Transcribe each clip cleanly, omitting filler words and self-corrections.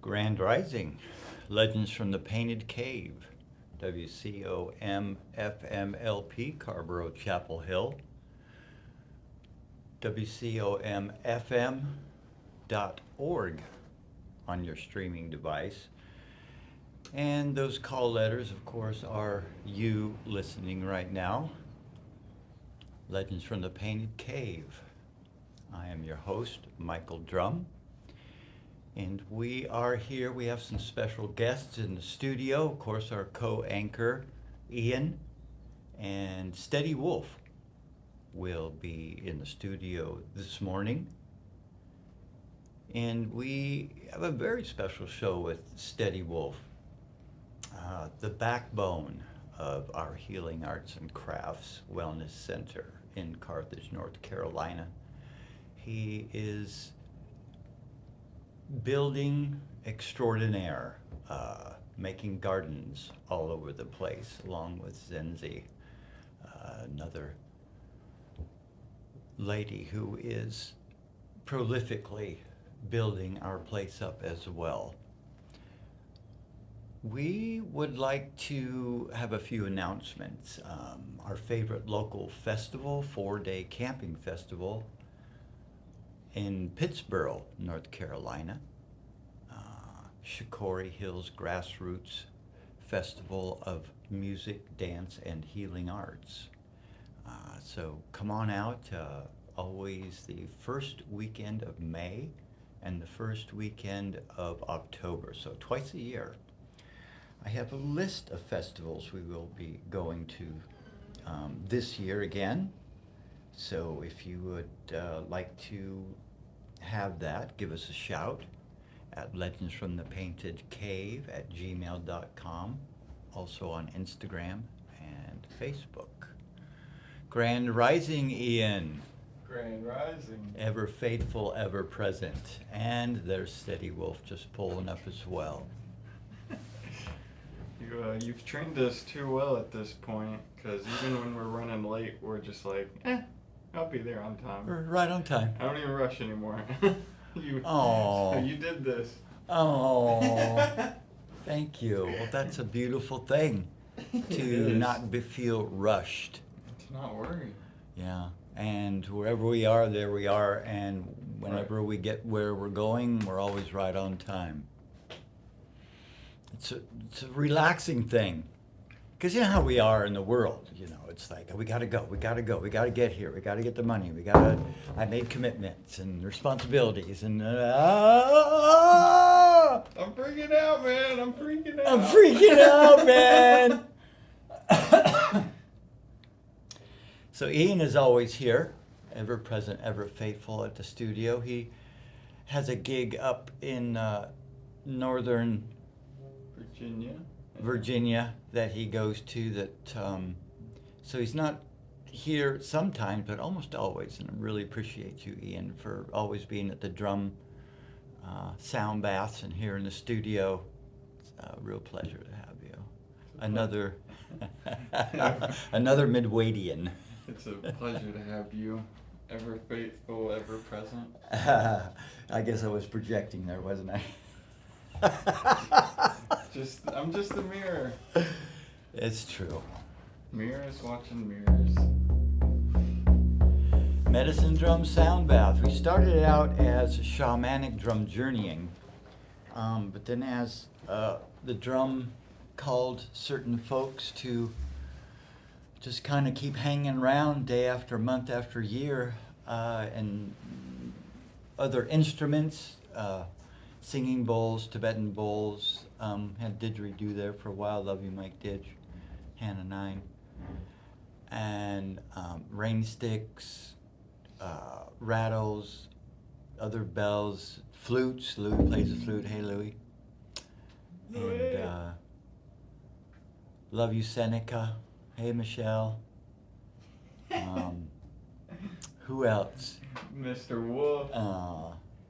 Grand Rising, Legends from the Painted Cave, WCOM FMLP, Carborough Chapel Hill, WCOMFM.org on your streaming device. And those call letters, of course, are you listening right now. Legends from the Painted Cave. I am your host, Michael Drum. And we are here. We have some special guests in the studio. Of course, our co-anchor, Ian, and Steady Wolf will be in the studio this morning. And we have a very special show with Steady Wolf, the backbone of our Healing Arts and Crafts Wellness Center in Carthage, North Carolina. He is building extraordinaire, making gardens all over the place, along with Zenzi, another lady who is prolifically building our place up as well. We would like to have a few announcements. Our favorite local festival, 4-day camping festival, in Pittsboro, North Carolina, Shikori Hills Grassroots Festival of Music, Dance, and Healing Arts. So come on out, always the first weekend of May and the first weekend of October, so twice a year. I have a list of festivals we will be going to this year again. So if you would like to have that, give us a shout at legendsfromthepaintedcave@gmail.com, also on Instagram and Facebook. Grand Rising, Ian. Grand Rising. Ever faithful, ever present. And there's Steady Wolf just pulling up as well. You've trained us too well at this point, because even when we're running late, we're just like, I'll be there on time. We're right on time. I don't even rush anymore. Oh. You did this. Oh, thank you. Well, that's a beautiful thing, to not feel rushed. To not worry. Yeah, and wherever we are, there we are, and whenever we get where we're going, we're always right on time. It's a relaxing thing, because you know how we are in the world. You know, it's like we gotta go, we gotta get here, we gotta get the money, I made commitments and responsibilities, and I'm freaking out, man. I'm freaking out. I'm freaking out, man. So Ian is always here, ever present, ever faithful at the studio. He has a gig up in northern Virginia that he goes to, that so he's not here sometimes, but almost always, and I really appreciate you, Ian, for always being at the drum sound baths and here in the studio. It's a real pleasure to have you. Another another Midwaydian. It's a pleasure to have you, ever faithful, ever present. I guess I was projecting there, wasn't I? I'm just a mirror. It's true. Mirrors watching mirrors. Medicine Drum Sound Bath. We started out as shamanic drum journeying, but then as the drum called certain folks to just kind of keep hanging around day after month after year, and other instruments, singing bowls, Tibetan bowls, had didgeridoo there for a while. Love you, Mike Didge, Hannah Nine, and rain sticks, rattles, other bells, flutes. Louis plays the flute. Hey, Louis. And love you, Seneca. Hey, Michelle. Who else? Mr. Wolf.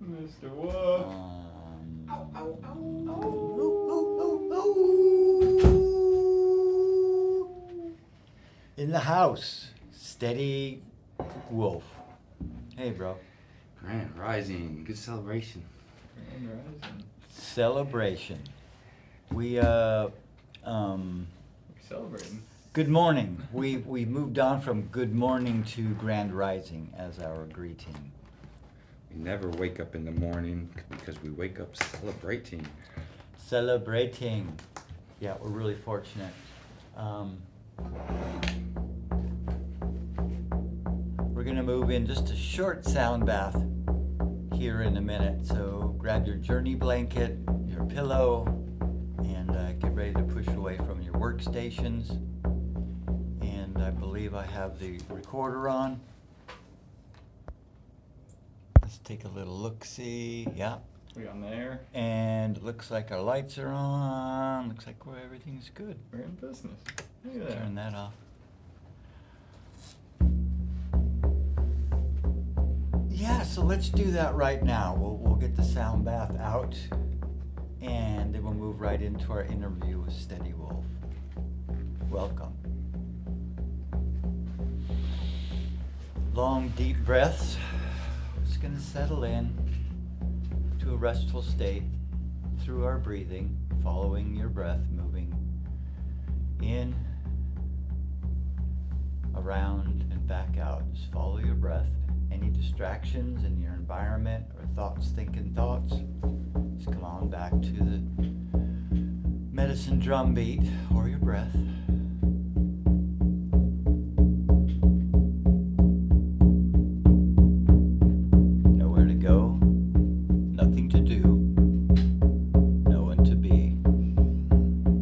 Mr. Wolf. In the house, Steady Wolf. Hey, bro. Grand Rising. Good celebration. Grand Rising. celebration. We Celebrating. good morning. We moved on from good morning to grand rising as our greeting. We never wake up in the morning because we wake up celebrating. Celebrating. Yeah, we're really fortunate. We're gonna move in just a short sound bath here in a minute, so grab your journey blanket, your pillow, and get ready to push away from your workstations. And I believe I have the recorder on. Let's take a little look-see. Yeah. We on the air? And it looks like our lights are on. Looks like everything's good. We're in business. Look at that. Turn that off. Yeah, so let's do that right now. We'll get the sound bath out, and then we'll move right into our interview with Steady Wolf. Welcome. Long, deep breaths. Just gonna settle in to a restful state through our breathing, following your breath, moving in, around, and back out. Just follow your breath. Any distractions in your environment or thoughts, thinking thoughts, just come on back to the medicine drum beat or your breath. Nowhere to go, nothing to do, no one to be.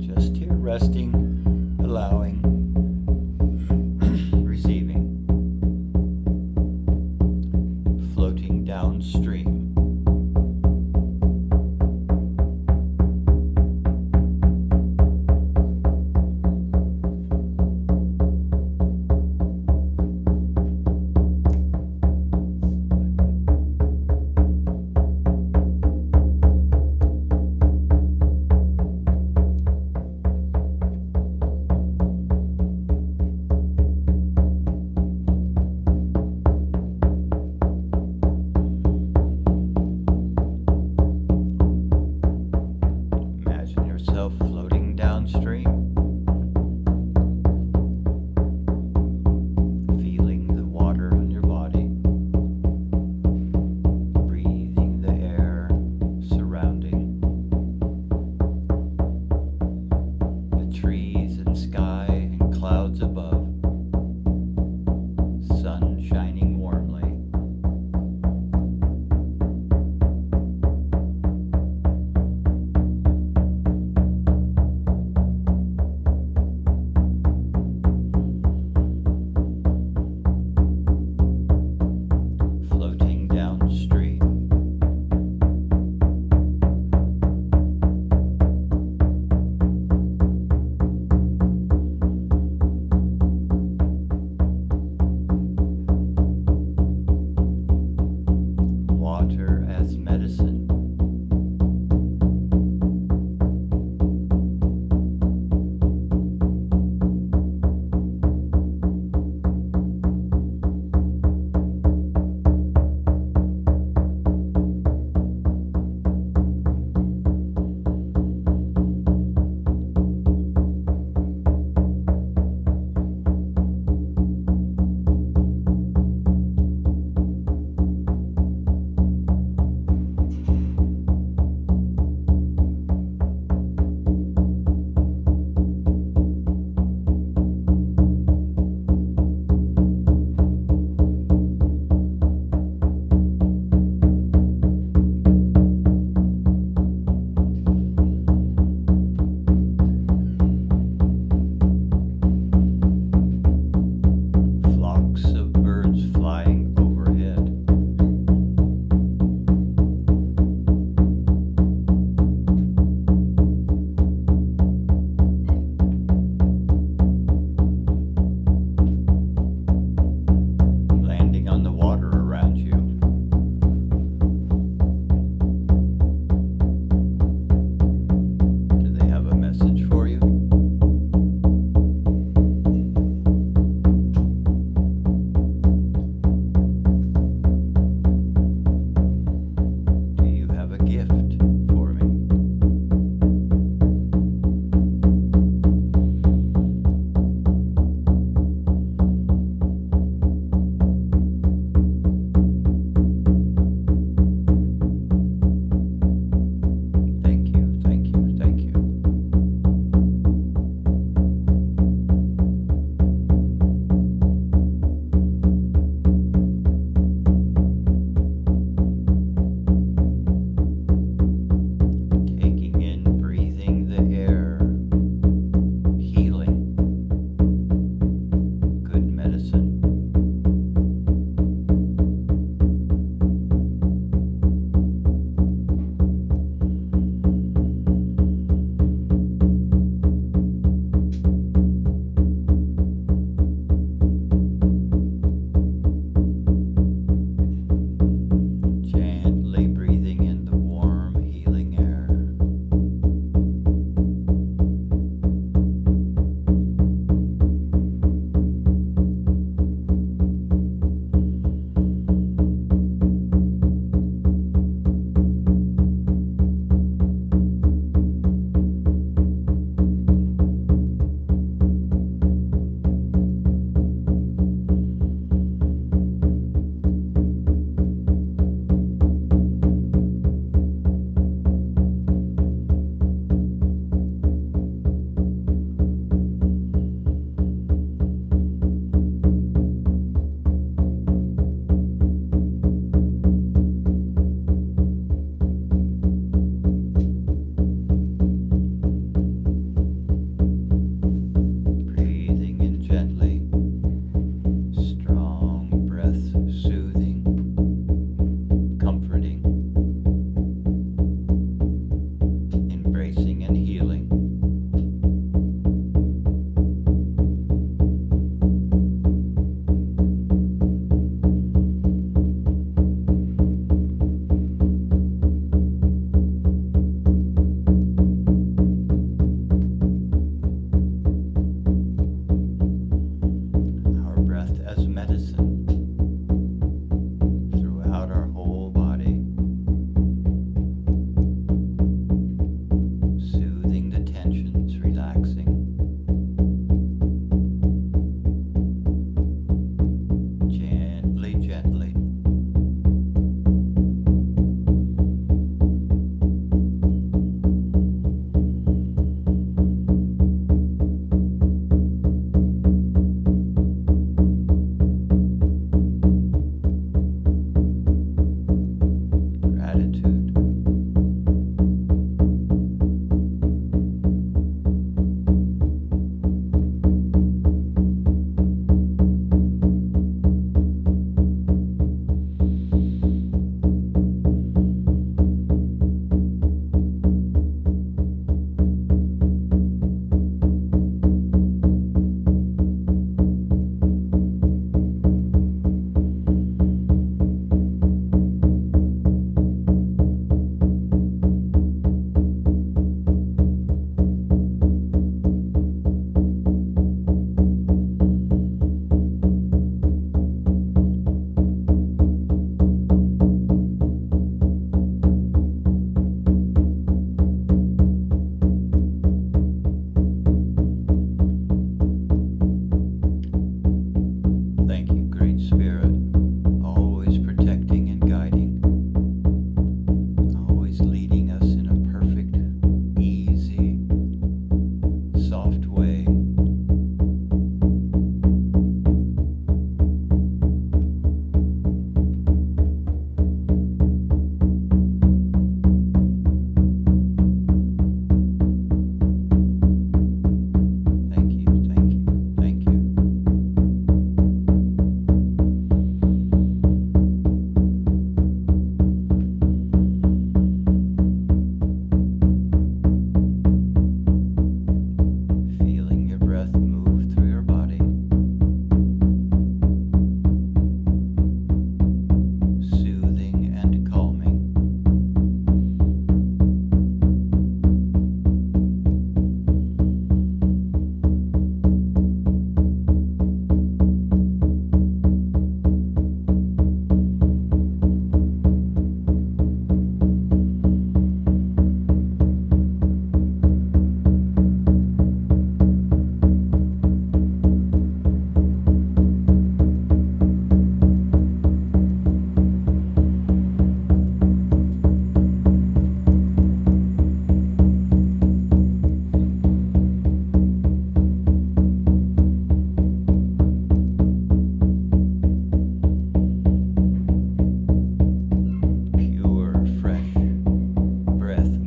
Just here resting, allowing, receiving. Floating downstream. Imagine yourself floating downstream, feeling the water on your body, breathing the air surrounding, the trees and sky and clouds above, sun shining warmly.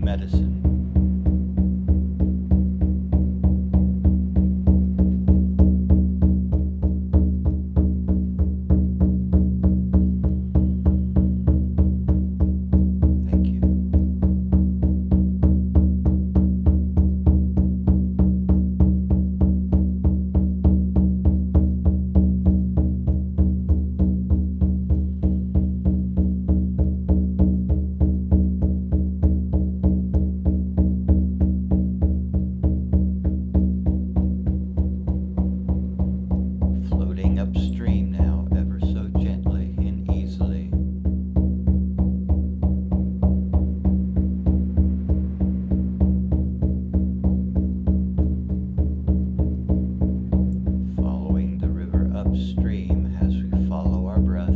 medicine. Thank you. Floating upstream now, ever so gently and easily. Following the river upstream as we follow our breath.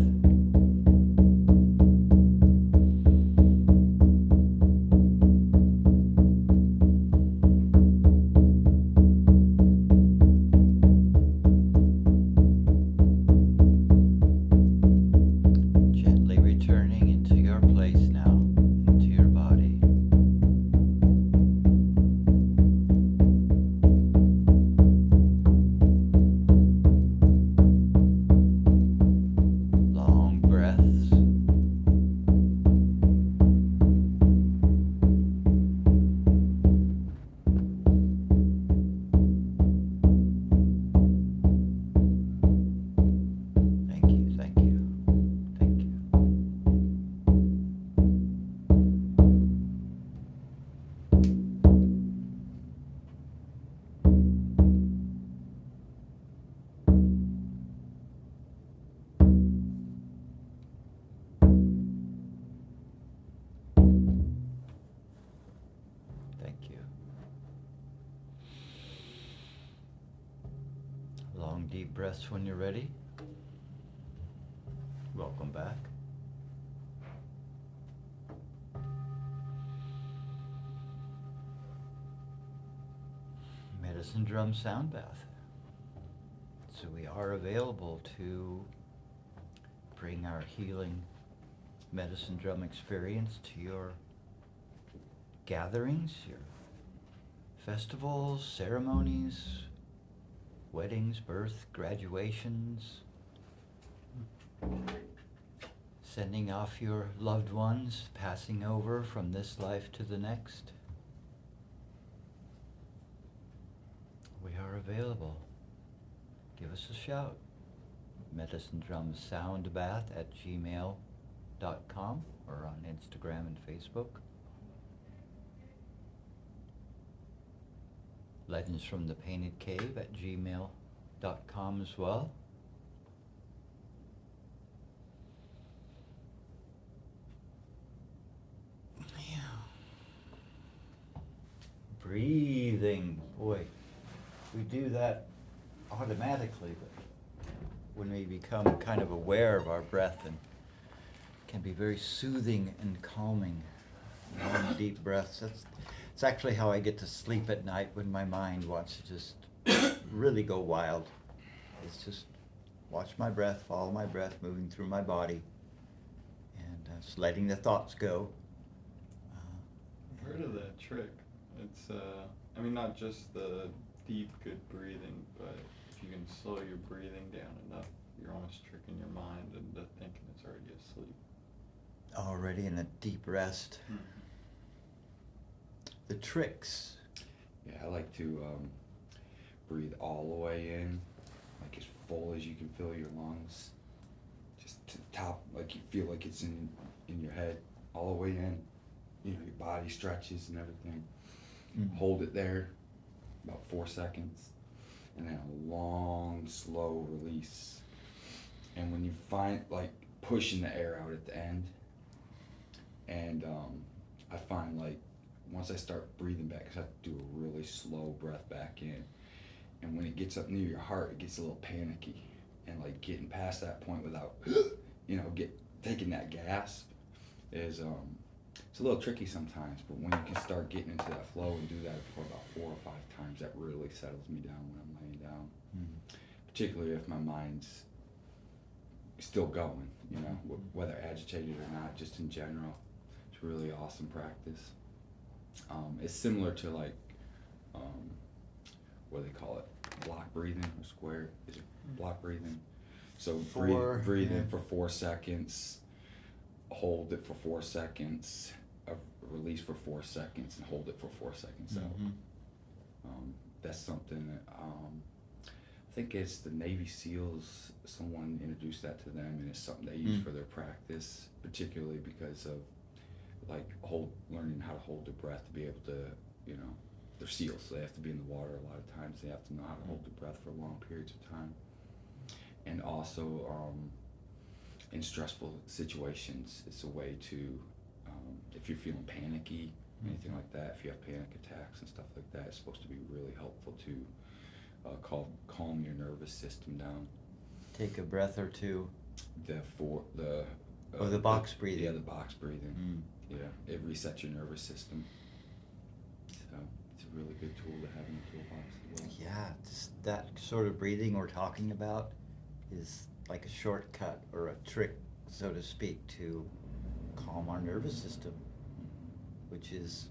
Gently returning into your place now, into your body. Long breaths. Thank you, thank you, thank you. Thank you. Long, deep breaths when you're ready. Welcome back. Medicine Drum Sound Bath. So we are available to bring our healing medicine drum experience to your gatherings, your festivals, ceremonies, weddings, birth, graduations, sending off your loved ones, passing over from this life to the next. We are available. Give us a shout. Medicine Drum Sound Bath at gmail.com or on Instagram and Facebook. Legends from the Painted Cave at gmail.com as well. Yeah. Breathing, boy, we do that automatically, but when we become kind of aware of our breath, and can be very soothing and calming. Long, deep breaths. It's actually how I get to sleep at night when my mind wants to just really go wild. It's just watch my breath, follow my breath, moving through my body, and just letting the thoughts go. I've heard of that trick. It's, I mean, not just the deep, good breathing, but if you can slow your breathing down enough, you're almost tricking your mind into thinking it's already asleep. Already in a deep rest. Hmm. The tricks. Yeah, I like to breathe all the way in, like as full as you can fill your lungs, just to the top, like you feel like it's in your head, all the way in. You know, your body stretches and everything. Mm. Hold it there about 4 seconds, and then a long, slow release. And when you find, like, pushing the air out at the end, and I find, like, once I start breathing back, 'cause I have to do a really slow breath back in, and when it gets up near your heart, it gets a little panicky, and like getting past that point without, you know, taking that gasp is it's a little tricky sometimes. But when you can start getting into that flow and do that for about 4 or 5 times, that really settles me down when I'm laying down. Mm. Particularly if my mind's still going, you know, whether agitated or not, just in general. It's really awesome practice. It's similar to like, um, what do they call it? Block breathing or square? Is it block breathing? So Four, breathe in yeah. for 4 seconds, hold it for 4 seconds, release for 4 seconds, and hold it for 4 seconds out. Mhm. That's something that I think it's the Navy SEALs. Someone introduced that to them, and it's something they use Mm. for their practice, particularly because of like learning how to hold their breath to be able to, you know, they're SEALs, so they have to be in the water a lot of times. They have to know how to hold their breath for long periods of time, and also in stressful situations, it's a way to, if you're feeling panicky, anything like that, if you have panic attacks and stuff like that, it's supposed to be really helpful to calm your nervous system down. Take a breath or two. The box breathing. Yeah, the box breathing. Mm. Yeah, it resets your nervous system. So it's a really good tool to have in the toolbox as well. Yeah, just that sort of breathing we're talking about is like a shortcut or a trick, so to speak, to calm our nervous system, which is,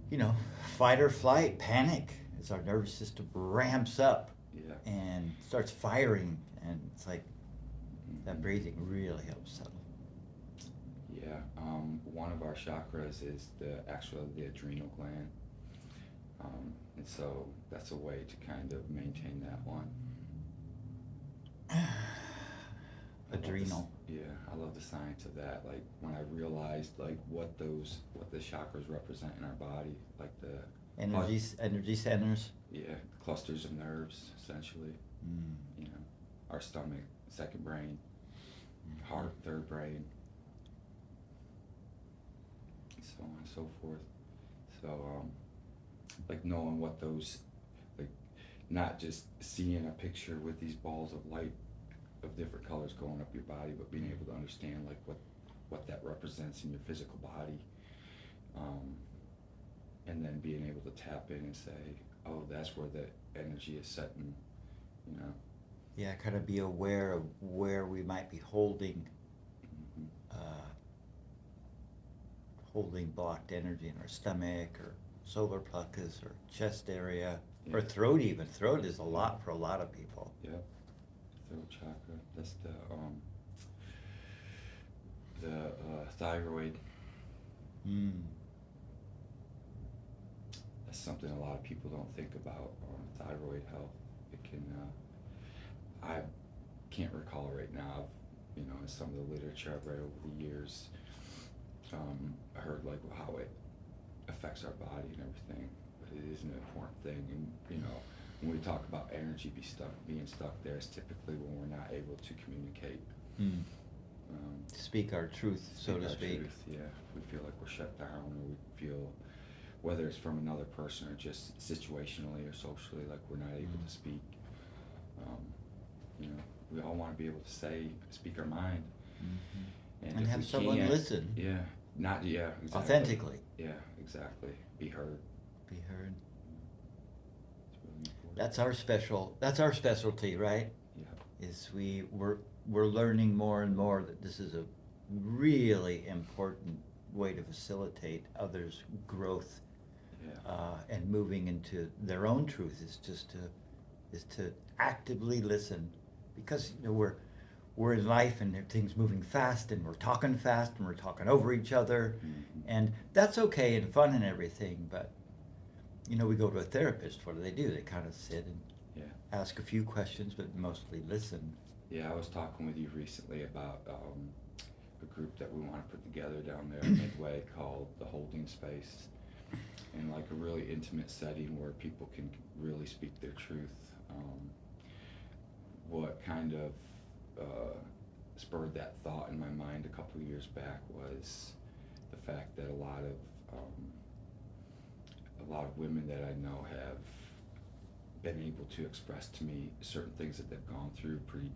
you know, fight or flight, panic, as our nervous system ramps up Yeah. and starts firing, and it's like that Mhm. breathing really helps settle. Yeah, one of our chakras is actually the adrenal gland, and so that's a way to kind of maintain that one. I love Adrenal. I love the science of that. Like when I realized like what the chakras represent in our body, like the Energy centers. yeah, clusters of nerves essentially. Mm. You know, our stomach, second brain, heart, third brain, so on and so forth. So, like knowing what those, like, not just seeing a picture with these balls of light of different colors going up your body, but being able to understand like what that represents in your physical body, and then being able to tap in and say, oh, that's where the energy is setting, you know. Yeah, kind of be aware of where we might be holding Mhm. holding blocked energy in our stomach or solar plexus or chest area or Yeah. throat even. Throat is a lot for a lot of people. Yep. Throat chakra. That's the thyroid. Mm. That's something a lot of people don't think about thyroid health. It can. I can't recall right now. You know, in some of the literature I've read over the years, I heard like how it affects our body and everything. But it is an important thing, and you know, when we talk about energy being stuck there, it's typically when we're not able to communicate. Mm. Speak our truth, so to our speak. truth, yeah. If we feel like we're shut down, or we feel, whether it's from another person or just situationally or socially, like we're not able to speak. You know, we all want to be able to speak our mind, Mhm. and And if have we someone can't, listen. Yeah, not yeah, exactly. Authentically. Yeah, exactly. Be heard. Be heard. It's really important. That's our specialty, right? Yeah. Is we're learning more and more that this is a really important way to facilitate others' growth, Yeah. and moving into their own truth is to actively listen, because you know we're in life and things moving fast and we're talking fast and we're talking over each other, Mhm. and that's okay and fun and everything, but you know, we go to a therapist, what do? They kind of sit and Yeah. ask a few questions but mostly listen. Yeah, I was talking with you recently about a group that we want to put together down there at Midway called the Holding Space, in like a really intimate setting where people can really speak their truth. What kind of spurred that thought in my mind a couple of years back was the fact that a lot of women that I know have been able to express to me certain things that they've gone through, pretty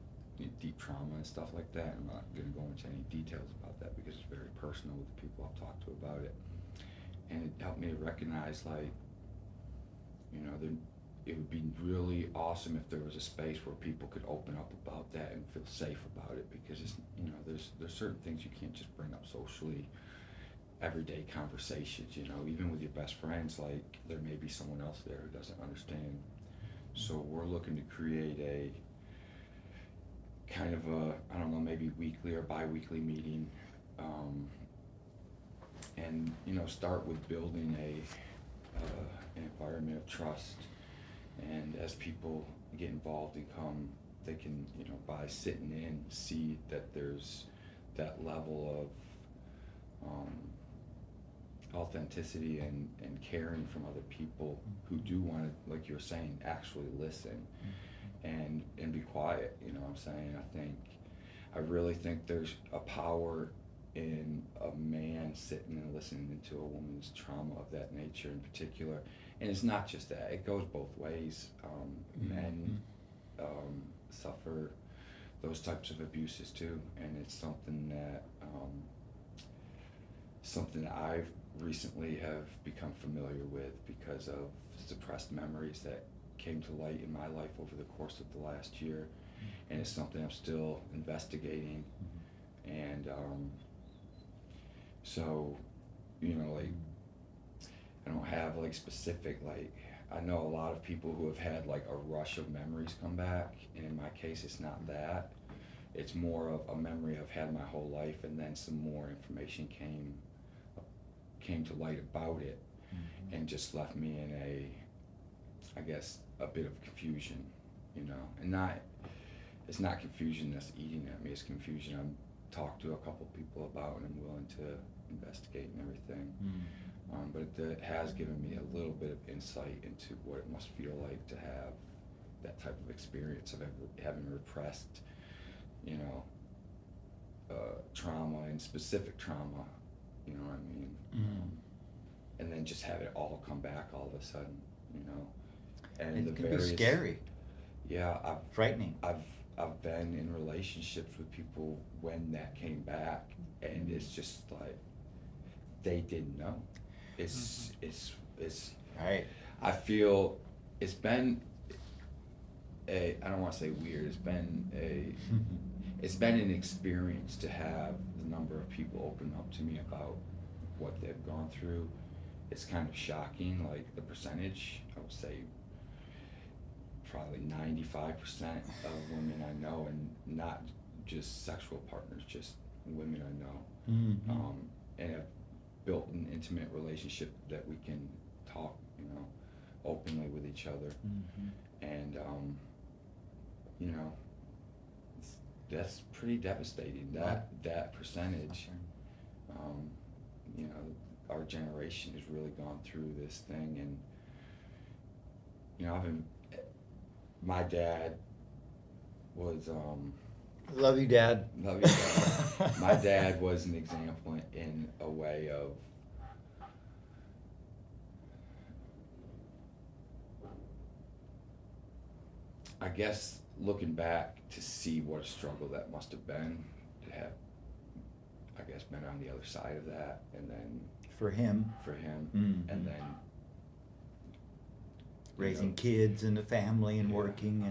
deep trauma and stuff like that. I'm not going to go into any details about that because it's very personal with the people I've talked to about it. And it helped me to recognize, like, you know, it would be really awesome if there was a space where people could open up about that and feel safe about it, because it's, you know, there's certain things you can't just bring up socially everyday conversations, you know, even with your best friends, like there may be someone else there who doesn't understand. So we're looking to create a kind of a, I don't know, maybe weekly or bi-weekly meeting, and you know, start with building an environment of trust. And as people get involved and come, they can, you know, by sitting in, see that there's that level of authenticity and caring from other people who do want to, like you were saying, actually listen and be quiet. You know what I'm saying? I really think there's a power in a man sitting and listening into a woman's trauma of that nature in particular. And it's not just that, it goes both ways. Men suffer those types of abuses too, and it's something that I've recently have become familiar with because of suppressed memories that came to light in my life over the course of the last year, and it's something I'm still investigating. And so, you know, like, I don't have like specific, like, I know a lot of people who have had like a rush of memories come back, and in my case it's not that. It's more of a memory I've had my whole life, and then some more information came to light about it, and just left me in I guess, a bit of confusion, you know. And it's not confusion that's eating at me, it's confusion I'm talked to a couple people about and I'm willing to investigate and everything. But it has given me a little bit of insight into what it must feel like to have that type of experience of having repressed, you know, trauma and specific trauma, you know what I mean? And then just have it all come back all of a sudden, you know. And It can be scary. Yeah, Frightening. I've been in relationships with people when that came back, and it's just like they didn't know. It's Right. I feel it's been I don't want to say weird. It's been an experience to have the number of people open up to me about what they've gone through. It's kind of shocking, like the percentage. I would say probably 95% of women I know, and not just sexual partners, just women I know, and have built an intimate relationship that we can talk, you know, openly with each other, and you know, that's pretty devastating. That percentage, you know, our generation has really gone through this thing, and you know, my dad was Love you, Dad. love you, Dad. My dad was an example in a way of I guess looking back to see what a struggle that must have been to have, I guess, been on the other side of that, and then For him. and then Raising know, kids and a family and Yeah. working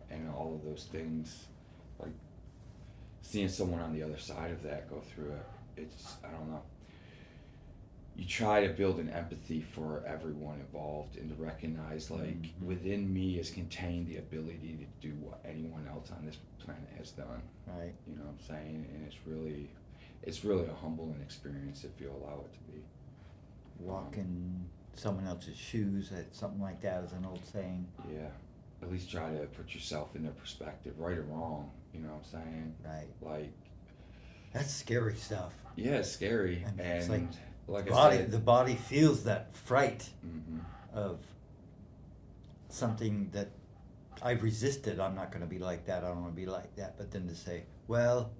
and all of those things, like seeing someone on the other side of that go through it, it's, I don't know. You try to build an empathy for everyone involved and to recognize, like, within me is contained the ability to do what anyone else on this planet has done. Right. You know what I'm saying? And it's really a humbling experience if you allow it to be. walk in someone else's shoes. Something like that is an old saying. Yeah. At least try to put yourself in their perspective, right or wrong, you know what I'm saying? Right. Like, That's scary stuff. yeah, it's scary, And and it's like like I Body, said, the body feels that fright mhm. of something that I've resisted. I'm not going to be like that. I don't want to be like that. But then to say, well,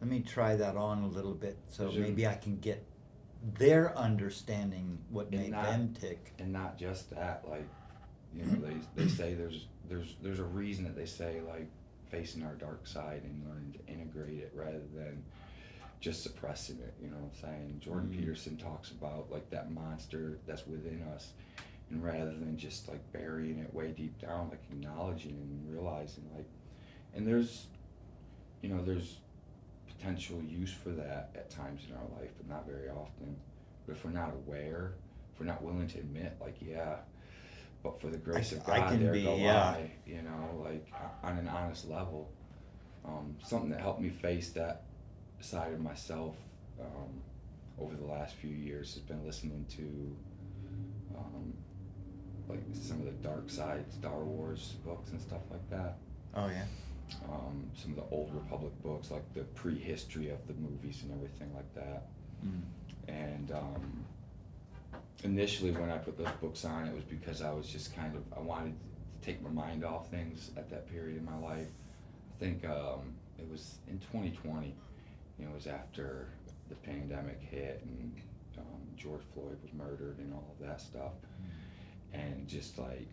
let me try that on a little bit, so There's a- maybe I can get their understanding what And made not- them tick. And not just that, like, you know, they say there's a reason that they say, like, facing our dark side and learning to integrate it rather than just suppressing it, you know what I'm saying? Jordan Peterson talks about, like, that monster that's within us, and rather than just, like, burying it way deep down, like, acknowledging and realizing, like, and there's potential use for that at times in our life, but not very often. But if we're not aware, if we're not willing to admit, like, yeah, but for the grace of I God, can there be, go yeah. I, you know, like on an honest level. Something that helped me face that side of myself over the last few years has been listening to like some of the dark side Star Wars books and stuff like that. Oh yeah. Some of the old Republic books, like the prehistory of the movies and everything like that. Mm. And initially when I put those books on, it was because I was just I wanted to take my mind off things at that period in my life. I think it was in 2020, you know, it was after the pandemic hit and George Floyd was murdered and all of that stuff. And just like,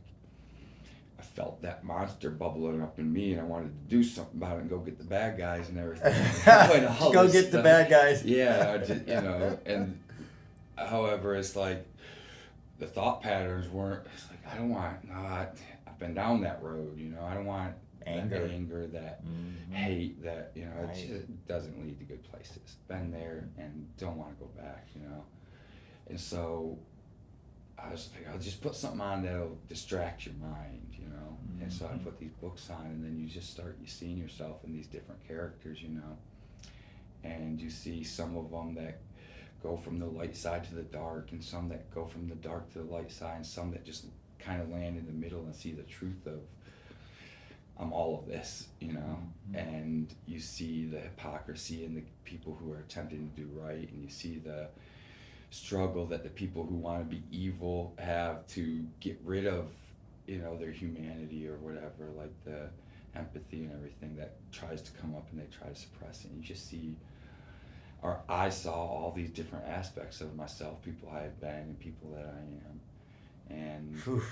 I felt that monster bubbling up in me, and I wanted to do something about it and go get the bad guys and everything. Go get the bad guys. Yeah, I just, you know, and however, it's like the thought patterns weren't. It's like I don't want. No, I've been down that road. You know, I don't want Anger. that anger, that hate, that, you know, Right. it doesn't lead to good places. Been there and don't want to go back. You know, and so I was like, I'll just put something on that'll distract your mind, you know. And so I put these books on, and then you just start seeing yourself in these different characters, you know. And you see some of them that go from the light side to the dark, and some that go from the dark to the light side, and some that just kind of land in the middle and see the truth of I'm all of this, you know. And you see the hypocrisy in the people who are attempting to do right, and you see the struggle that the people who want to be evil have to get rid of, you know, their humanity or whatever, like the empathy and everything that tries to come up and they try to suppress it. And you just see, or I saw all these different aspects of myself, people I have been and people that I am. And Whew,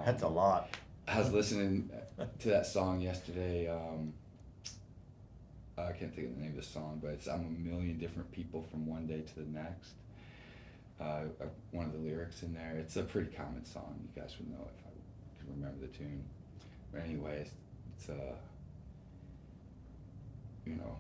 that's a lot. I was listening to that song yesterday. I can't think of the name of the song, but it's I'm a million different people from one day to the next. One of the lyrics in there, it's a pretty common song. You guys would know if I could remember the tune. But anyway, it's you know,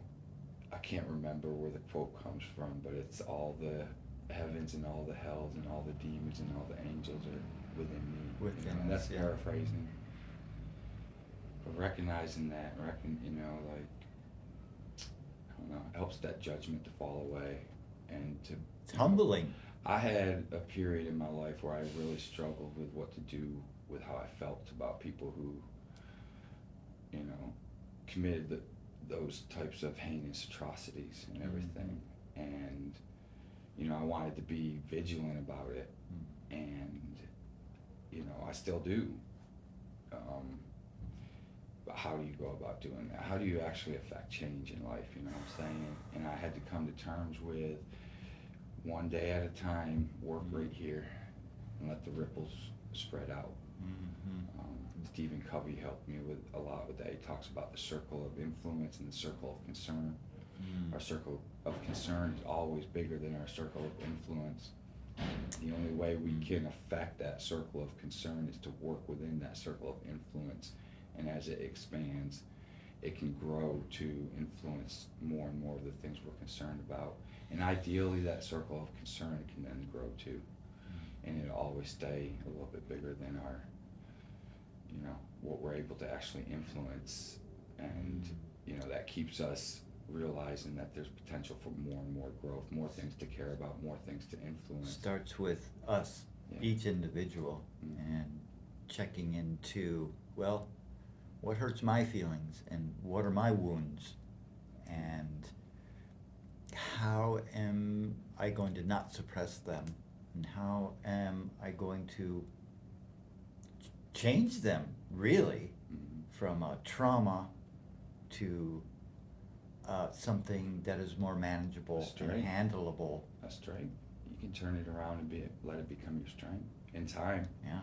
I can't remember where the quote comes from, but it's all the heavens and all the hells and all the demons and all the angels are within me. Within and that's us, yeah. paraphrasing. But recognizing that, you know, like, I don't know, it helps that judgment to fall away and to. It's humbling. I had a period in my life where I really struggled with what to do with how I felt about people who, you know, committed those types of heinous atrocities and everything. And, you know, I wanted to be vigilant about it. And, you know, I still do. But how do you go about doing that? How do you actually affect change in life, you know what I'm saying? And I had to come to terms with one day at a time, work right here, and let the ripples spread out. Stephen Covey helped me with a lot with that. He talks about the circle of influence and the circle of concern. Our circle of concern is always bigger than our circle of influence. The only way we can affect that circle of concern is to work within that circle of influence, and as it expands, it can grow to influence more and more of the things we're concerned about. And ideally, that circle of concern can then grow too. And it'll always stay a little bit bigger than our, you know, what we're able to actually influence. And, you know, that keeps us realizing that there's potential for more and more growth, more things to care about, more things to influence. Starts with us, Yeah. each individual, and checking into, well, what hurts my feelings and what are my wounds, and how am I going to not suppress them, and how am I going to change them, really, from a trauma to something that is more manageable and Strength. handleable. A strength. You can turn it around and let it become your strength in time. Yeah,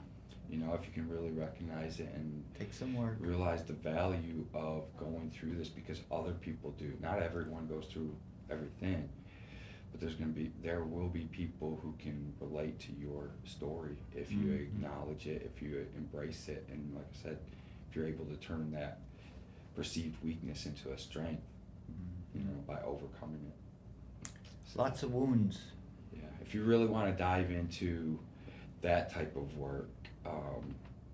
You know, if you can really recognize it and take some work. realize the value of going through this, because other people do. Not everyone goes through everything, but there will be people who can relate to your story if you acknowledge it, if you embrace it, and like I said, if you're able to turn that perceived weakness into a strength. you know, by overcoming it. So, Lots of wounds. yeah, if you really want to dive into that type of work,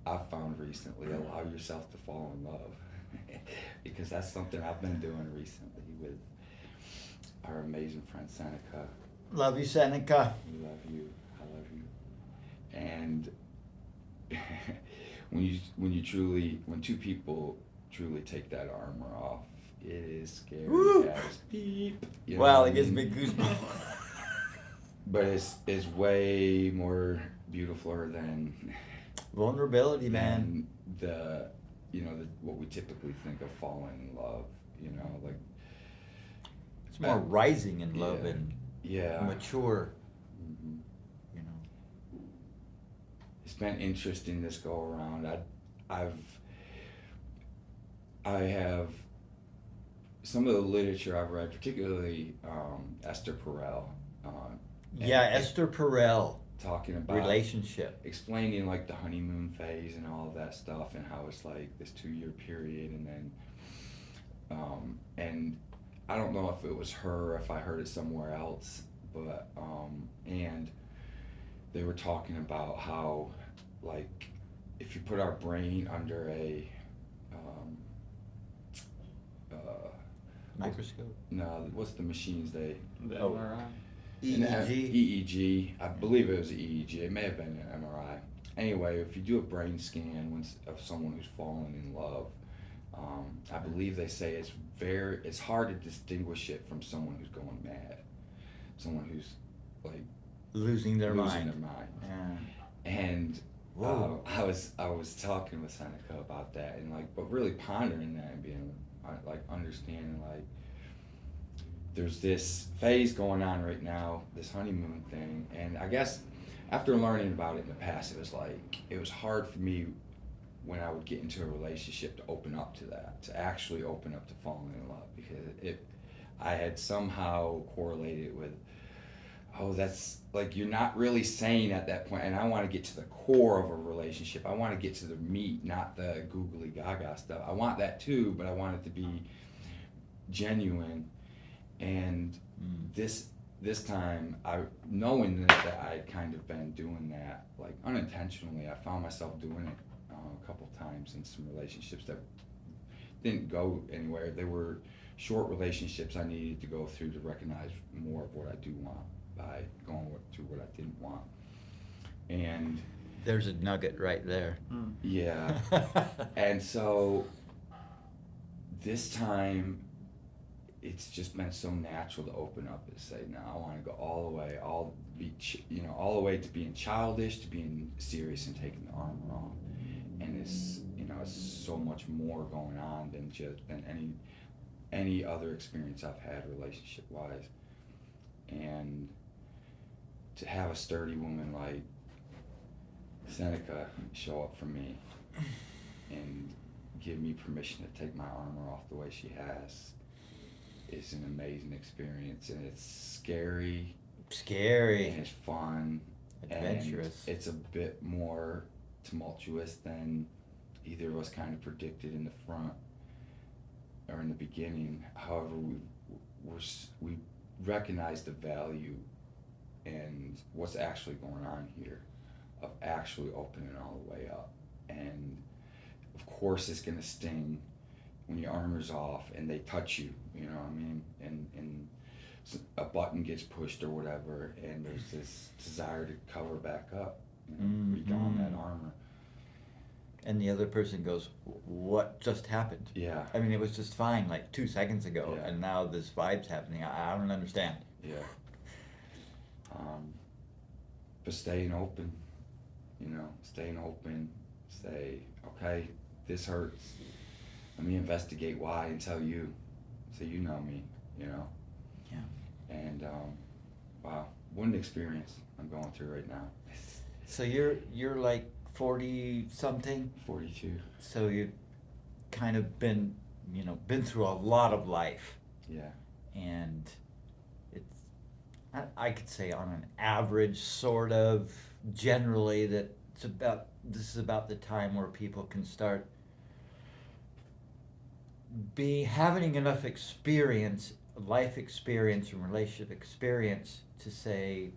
I've found recently, allow yourself to fall in love. Because that's something I've been doing recently with our amazing friend Seneca. Love you, Seneca. We love you. I love you. And when two people truly take that armor off, it is scary Woo! as beep. You know Well, what it I gives mean? me goosebumps. But it's way more beautiful than Vulnerability, man. than what we typically think of falling in love. You know, like It's more rising in love yeah. and Yeah. mature, Mhm. you know. It's been interesting this go around. I have some of the literature I've read, particularly Esther Perel, Yeah, and Esther Perel, talking about relationship. explaining like the honeymoon phase and all of that stuff, and how it's like this 2-year period, and then and I don't know if it was her or if I heard it somewhere else, but and they were talking about how, like, if you put our brain under a Microscope. no, what's the machines they The Oh. MRI. an EEG. EEG. I believe it was an EEG. It may have been an MRI. Anyway, if you do a brain scan of someone who's fallen in love, I believe they say it's hard to distinguish it from someone who's going mad, someone who's like Losing their losing mind. their mind. Yeah. And Whoa. I was talking with Seneca about that, and like, but really pondering that and being like understanding, like, there's this phase going on right now, this honeymoon thing, and I guess after learning about it in the past, it was hard for me when I would get into a relationship to open up to that, to actually open up to falling in love, because I had somehow correlated it with, oh, that's like, you're not really saying at that point, and I want to get to the core of a relationship. I want to get to the meat, not the googly gaga stuff. I want that too, but I want it to be genuine. And this time, knowing that I'd kind of been doing that, like, unintentionally, I found myself doing it a couple times in some relationships that didn't go anywhere. They were short relationships I needed to go through to recognize more of what I do want by going through what I didn't want. And There's a nugget right there. yeah, and so this time, it's just been so natural to open up and say, no, I want to go all the way, all the way to being childish, to being serious and taking the armor off. And it's so much more going on than any other experience I've had relationship wise. And to have a sturdy woman like Seneca show up for me and give me permission to take my armor off the way she has is an amazing experience, and it's scary and Scary. it's fun, Adventurous. and it's a bit more tumultuous than either of us kind of predicted in the front or in the beginning. However, we recognize the value and what's actually going on here, of actually opening all the way up. And of course it's gonna sting when your armor's off and they touch you, you know what I mean? And a button gets pushed or whatever, and there's this desire to cover back up, redon that armor. And the other person goes, what just happened? Yeah. I mean, it was just fine like 2 seconds ago, Yeah. and now this vibe's happening. I don't understand. Yeah. But staying open, say, okay, this hurts. Let me investigate why and tell you, so you know me, Yeah. And wow, what an experience I'm going through right now. So you're like 40 something, 42. so you've kind of been through a lot of life, Yeah. and I could say on an average, sort of generally, that this is about the time where people can start having enough experience life experience and relationship experience to say,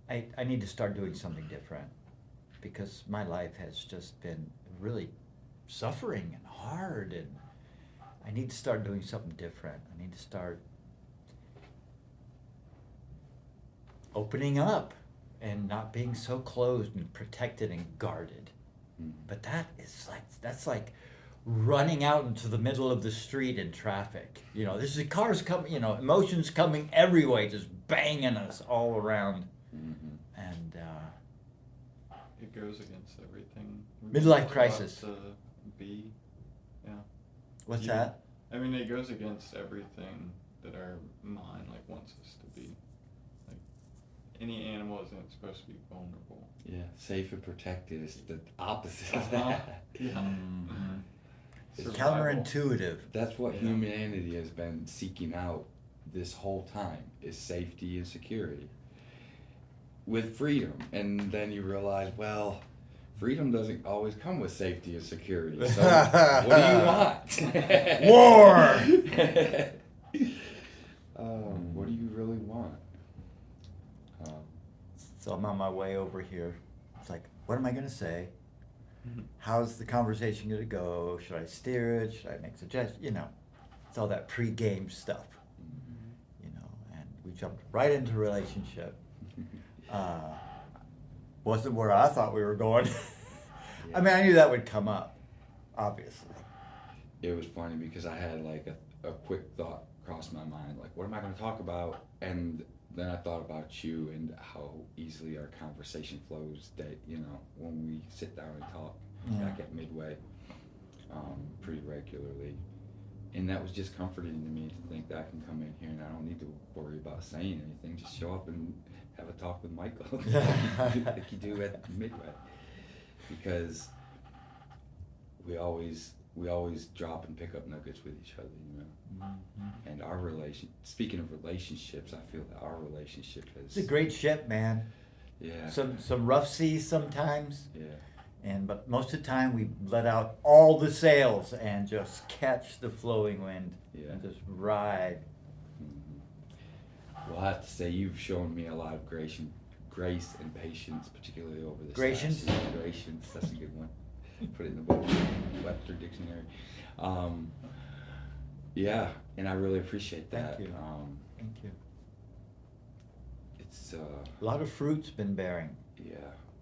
I need to start doing something different, because my life has just been really suffering and hard, and I need to start doing something different. I need to start opening up and not being so closed and protected and guarded. But that's like running out into the middle of the street in traffic. You know, there's the cars coming, you know, emotions coming every way, just banging us all around. And It goes against everything. Midlife we're crisis. taught To be, yeah. what's You- that? I mean, it goes against everything that our mind like wants us to be. Like, any animal isn't supposed to be vulnerable. Yeah, safe and protected is the opposite of Uh-huh. that. Yeah. Mhm. It's Survival. counterintuitive. That's what Yeah. humanity has been seeking out this whole time, is safety and security. With freedom. And then you realize, well, freedom doesn't always come with safety and security. So what do you want? War! What do you really want? So I'm on my way over here. It's like, what am I gonna say? How's the conversation gonna go? Should I steer it? Should I make suggestions? You know, it's all that pre-game stuff. You know, and we jumped right into relationship. Wasn't where I thought we were going. I mean, I knew that would come up, obviously. It was funny because I had like a quick thought cross my mind, like, what am I going to talk about? And then I thought about you and how easily our conversation flows, that, you know, when we sit down and talk back at Midway pretty regularly. And that was just comforting to me to think that I can come in here and I don't need to worry about saying anything. Just show up and have a talk with Michael like you do at Midway. Because we always drop and pick up nuggets with each other, you know. And our speaking of relationships, I feel that our relationship It's a great ship, man. Yeah. Some rough seas sometimes. Yeah. But most of the time we let out all the sails and just catch the flowing wind. Yeah. And just ride. Well, I have to say you've shown me a lot of grace and patience, particularly over this. Gratians? Gratians, that's a good one. Put it in the book, Webster Dictionary. Yeah, and I really appreciate that. Thank you. Thank you. It's A lot of fruit's been bearing. yeah,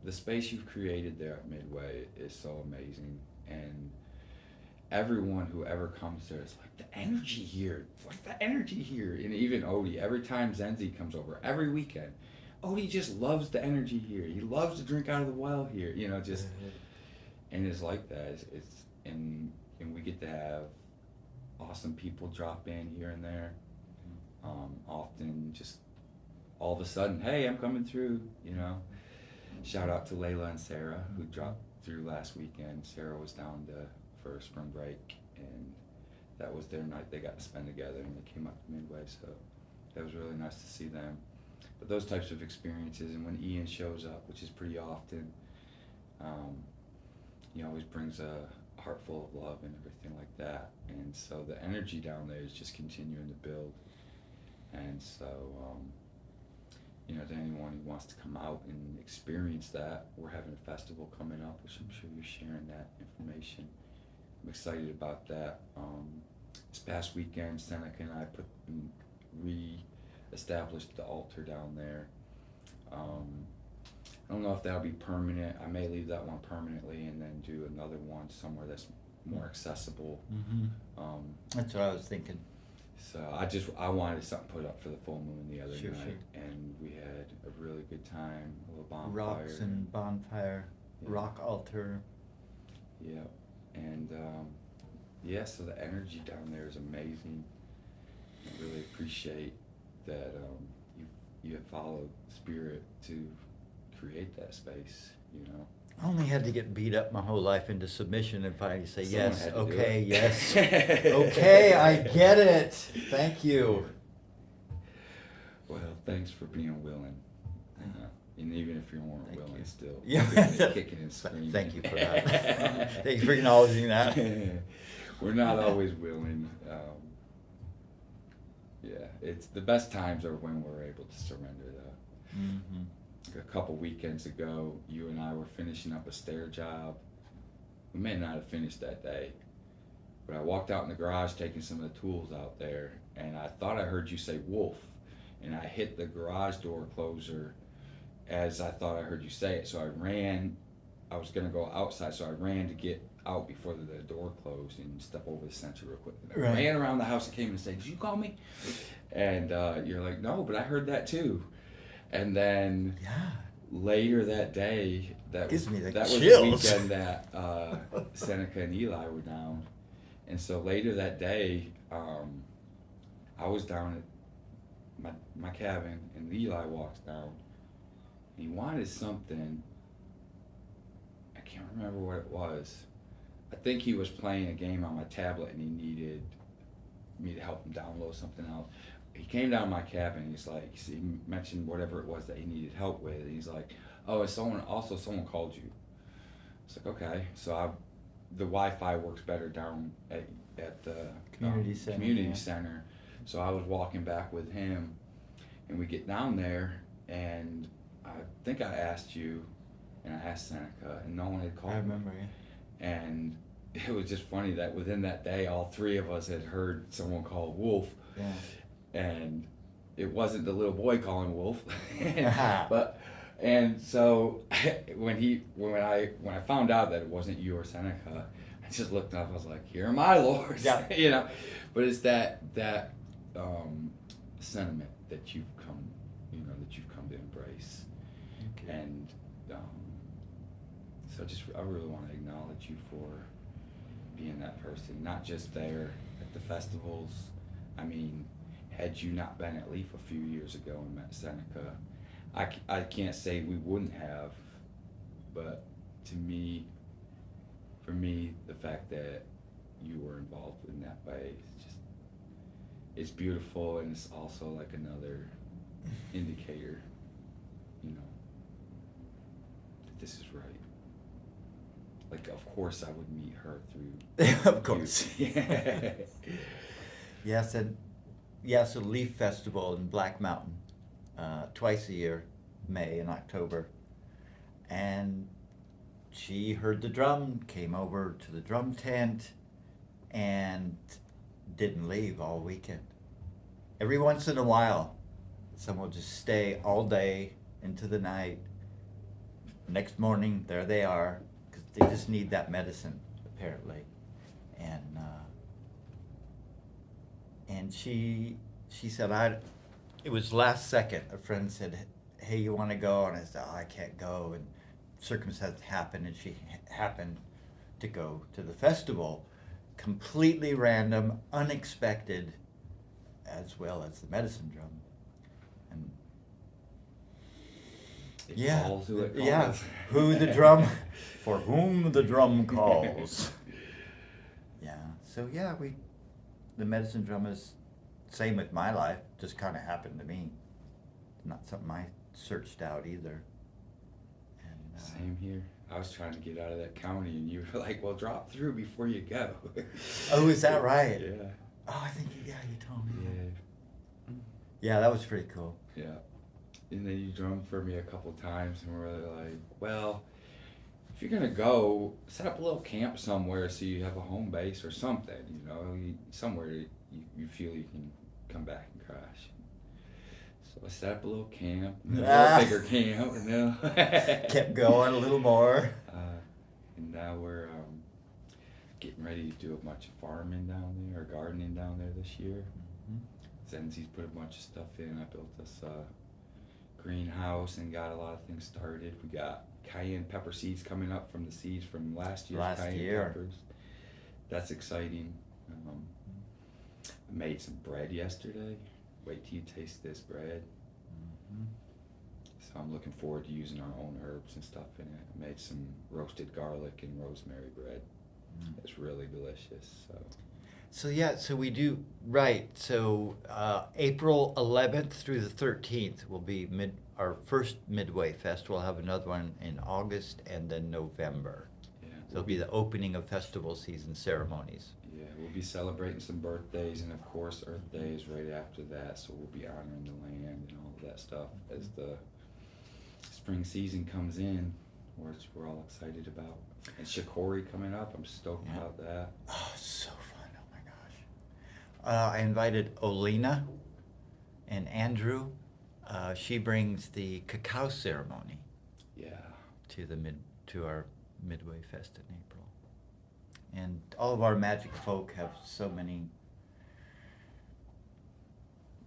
the space you've created there at Midway is so amazing, and everyone who ever comes there is like, the energy here, what's the energy here? And even Odie, every time Zenzi comes over, every weekend, Odie just loves the energy here. He loves to drink out of the well here, you know, just, and it's like that. And we get to have awesome people drop in here and there. Often just all of a sudden, hey, I'm coming through, you know. Shout out to Layla and Sarah who dropped through last weekend. Sarah was down for spring break, and that was their night they got to spend together, and they came up to Midway, so that was really nice to see them. But those types of experiences, and when Ian shows up, which is pretty often, he always brings a heart full of love and everything like that, and so the energy down there is just continuing to build. And so you know, to anyone who wants to come out and experience that, we're having a festival coming up, which I'm sure you're sharing that information. I'm excited about that. This past weekend, Seneca and I re-established the altar down there. I don't know if that'll be permanent. I may leave that one permanently and then do another one somewhere that's more accessible. That's what I was thinking. So I wanted something put up for the full moon the other Sure, night, and we had a really good time. A little bonfire. Rocks and bonfire, Yeah. rock altar. Yeah, and yeah, so the energy down there is amazing. I really appreciate that you have followed Spirit to create that space, you know. I only had to get beat up my whole life into submission and finally say, Someone yes, had to do okay, it. yes. Okay, I get it. Thank you. Well, thanks for being willing. And even if you weren't Thank willing, you. still Yeah. kicking and screaming. Thank you for that. Thank you for acknowledging that. We're not always willing, Yeah, it's the best times are when we're able to surrender though. Mm-hmm. A couple weekends ago, you and I were finishing up a stair job. We may not have finished that day, but I walked out in the garage taking some of the tools out there, and I thought I heard you say wolf, and I hit the garage door closer as I thought I heard you say it. So I ran. I was gonna go outside, so I ran to get out before the door closed and step over the sensor real quick. And I Right. ran around the house and came and said, "Did you call me?" And you're like, "No, but I heard that too." And then Yeah. later that day, Gives me the that chills. was the weekend that Seneca and Eli were down, and so later that day, I was down at my cabin, and Eli walks down. He wanted something. I can't remember what it was. I think he was playing a game on my tablet, and he needed me to help him download something else. He came down to my cabin. He's like, he mentioned whatever it was that he needed help with. And he's like, "Oh, someone called you." It's like, okay. So the Wi-Fi works better down at the Community center, community yeah. center. So I was walking back with him, and we get down there, and I think I asked you, and I asked Seneca, and no one had called I me. remember. And it was just funny that within that day, all three of us had heard someone call Wolf, Yeah. and it wasn't the little boy calling Wolf, Uh-huh. but and so when I found out that it wasn't you or Seneca, I just looked up. I was like, "Here are my lords," Yeah. you know. But it's that sentiment that you've come to embrace, Okay. and so I really want to acknowledge you for being that person, not just there at the festivals. I mean, had you not been at Leaf a few years ago and met Seneca, I can't say we wouldn't have, but for me, the fact that you were involved in that way, it's beautiful, and it's also like another indicator, that this is right. Like, of course I would meet her through Of course. you. Yeah. Yes, so Leaf Festival in Black Mountain, twice a year, May and October. And she heard the drum, came over to the drum tent, and didn't leave all weekend. Every once in a while, someone will just stay all day into the night. Next morning, there they are, because they just need that medicine, apparently. And she said, it was last second, a friend said, "Hey, you want to go?" And I said, "Oh, I can't go." And circumstances happened, and she happened to go to the festival. Completely random, unexpected, as well as the medicine drum. And It calls who it calls. yeah, for whom the drum calls. Yeah, so yeah, the medicine drum is same with my life, just kind of happened to me. Not something I searched out either. And, Same here. I was trying to get out of that county, and you were like, "Well, drop through before you go." Oh, is that right? Yeah. Oh, I think you told me. Yeah. Yeah, that was pretty cool. Yeah. And then you drummed for me a couple times, and we're like, "Well, if you're gonna go, set up a little camp somewhere so you have a home base or something, somewhere you feel you can come back and crash." So I set up a little camp, a little bigger camp, Kept going a little more. And now we're getting ready to do a bunch of farming down there, or gardening down there this year. Zenzi's put a bunch of stuff in. I built this greenhouse and got a lot of things started. We got cayenne pepper seeds coming up from the seeds from last year's cayenne peppers. That's exciting. I made some bread yesterday. Wait till you taste this bread. So I'm looking forward to using our own herbs and stuff in it. I made some roasted garlic and rosemary bread. It's really delicious. So we do, right, so April 11th through the 13th will be our first Midway Fest. We'll have another one in August and then November. Yeah. So it'll be the opening of festival season ceremonies. Yeah, Yeah, we'll be celebrating some birthdays, and of course Earth Day is right after that, so we'll be honoring the land and all of that stuff as the spring season comes in, which we're all excited about. And Shikori coming up, I'm stoked Yeah. about that. Oh, it's so fun. Oh my gosh. I invited Olena and Andrew. She brings the cacao ceremony Yeah. to our Midway Fest in April. And all of our magic folk have so many.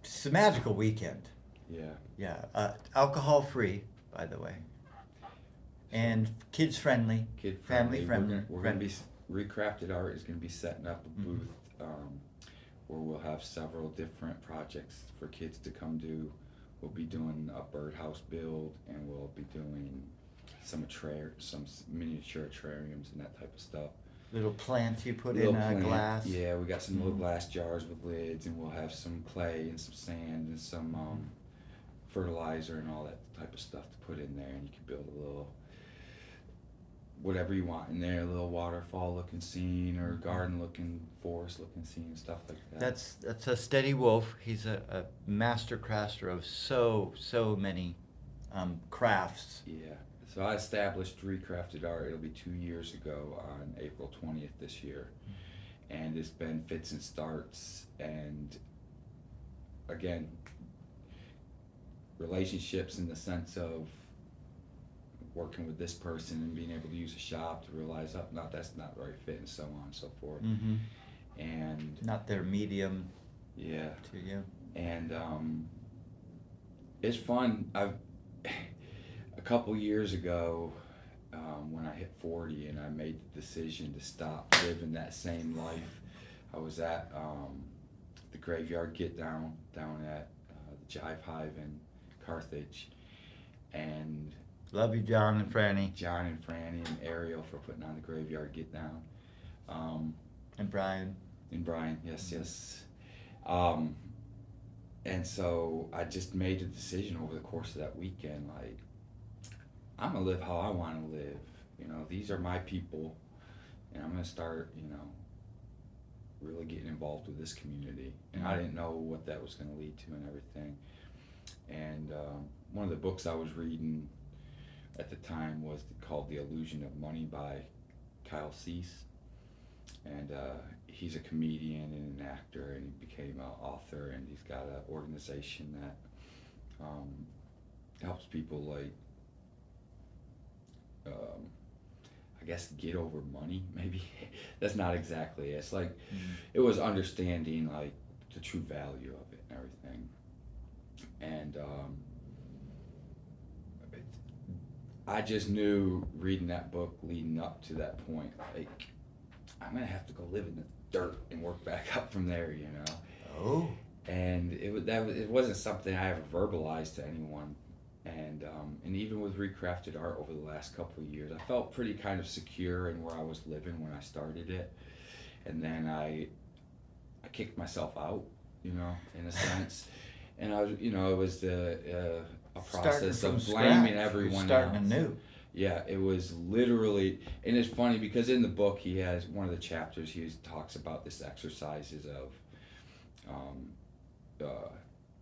It's a magical weekend. Yeah. Yeah. Alcohol free, by the way. And kids friendly. Kid Family friendly. friendly. We're gonna be Recrafted Art is gonna be setting up a Mhm. booth where we'll have several different projects for kids to come do. We'll be doing a birdhouse build, and we'll be doing some miniature terrariums and that type of stuff. Little plants you put Little in a plant- glass. Yeah, we got some little Mhm. glass jars with lids, and we'll have some clay and some sand and some fertilizer and all that type of stuff to put in there, and you can build a little whatever you want in there, a little waterfall looking scene or garden looking, forest looking scene, stuff like that. That's a Steady Wolf. He's a master crafter of so many crafts. Yeah. So I established Recrafted Art. It'll be 2 years ago on April 20th this year. And it's been fits and starts, and again, relationships in the sense of working with this person and being able to use a shop to realize, oh, no, that's not the right fit, and so on and so forth. Mm-hmm. And Not their medium yeah, to you. and it's fun. A couple years ago, when I hit 40 and I made the decision to stop living that same life, I was at the Graveyard Get Down at the Jive Hive in Carthage, and Love you, John and Franny John and Franny and Ariel for putting on the Graveyard Get Down. and Brian. And Brian, yes. And so I just made the decision over the course of that weekend, like, I'm gonna live how I want to live. You know, these are my people, and I'm gonna start, really getting involved with this community. And I didn't know what that was gonna lead to and everything. And one of the books I was reading at the time was called The Illusion of Money by Kyle Cease. And he's a comedian and an actor, and he became an author, and he's got an organization that helps people, like, I guess, get over money, maybe. That's not exactly it. It's like, it was understanding, like, the true value of it and everything. And I just knew, reading that book leading up to that point, like, I'm gonna have to go live in the dirt and work back up from there, Oh. And it wasn't something I ever verbalized to anyone. And even with Recrafted Art over the last couple of years, I felt pretty kind of secure in where I was living when I started it. And then I kicked myself out, in a sense. And I was, it was a process of blaming everyone Starting else. anew. Yeah, it was literally, and it's funny because in the book he has one of the chapters, he talks about this exercises of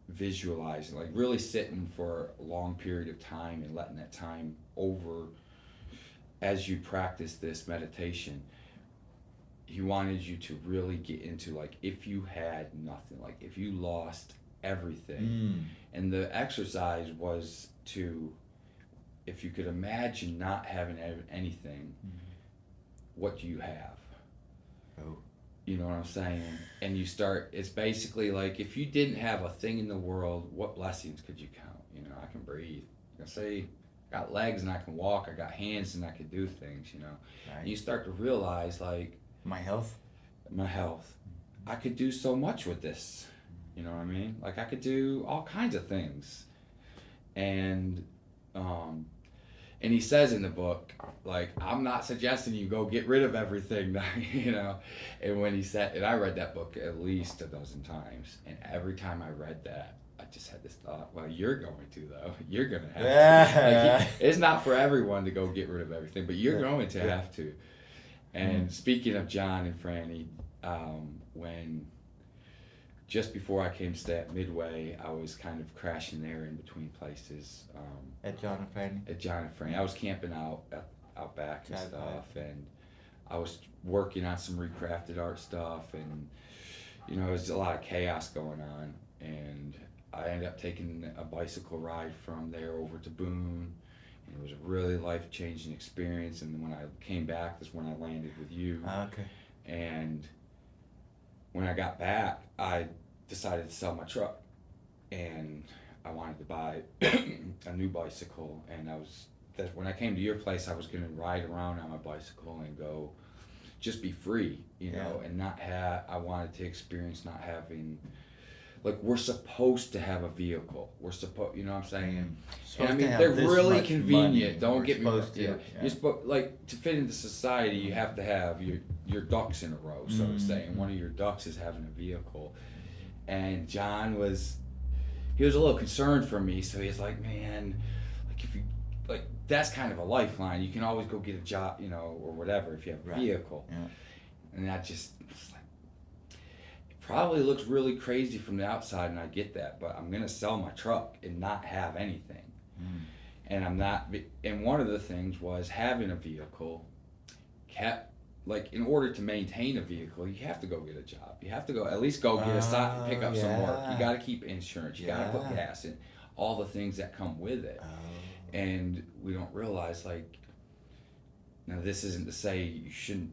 visualizing, like really sitting for a long period of time and letting that time over as you practice this meditation. He wanted you to really get into, like, if you had nothing, like if you lost everything. And the exercise was to, if you could imagine not having anything, what do you have? Oh. You know what I'm saying? And you start, it's basically like, if you didn't have a thing in the world, what blessings could you count? I can breathe. I can say, I got legs and I can walk, I got hands and I can do things, Right. And you start to realize, like, My health. my health, I could do so much with this. You know what I mean? Like, I could do all kinds of things. And he says in the book, like, I'm not suggesting you go get rid of everything, And when he said, and I read that book at least a dozen times, and every time I read that, I just had this thought, well, you're going to, though. You're going to have to. Like, it's not for everyone to go get rid of everything, but you're going to have to. And speaking of John and Franny, when just before I came to stay at Midway, I was kind of crashing there in between places. At John and Fanny? At John and Frank. I was camping out back and Out stuff, back. and I was working on some recrafted art stuff, and you know, there's a lot of chaos going on, and I ended up taking a bicycle ride from there over to Boone. And it was a really life-changing experience, and then when I came back, that's when I landed with you. Okay. And when I got back, I decided to sell my truck, and I wanted to buy a new bicycle. And when I came to your place, I was gonna ride around on my bicycle and go, just be free, you know, Yeah. and not have. I wanted to experience not having. Like, we're supposed to have a vehicle. We're supposed, you know what I'm saying? And I Supposed to mean, have they're this really much convenient. money. Don't We're get me wrong. supposed to, Yeah. yeah. You're supposed, like, to fit into society, you have to have your ducks in a row, so to say. And one of your ducks is having a vehicle. And John was a little concerned for me, so he's like, man, like, if you, like, that's kind of a lifeline. You can always go get a job, you know, or whatever if you have a Right. vehicle. Yeah. And that just, it's like, it probably looks really crazy from the outside, and I get that, but I'm gonna sell my truck and not have anything. And I'm not, and one of the things was having a vehicle like, in order to maintain a vehicle, you have to go get a job. You have to go, at least go get a side, pick up some work. You yeah. gotta keep insurance, you gotta put Yeah. gas in, all the things that come with it. Oh. And we don't realize, like, now this isn't to say you shouldn't,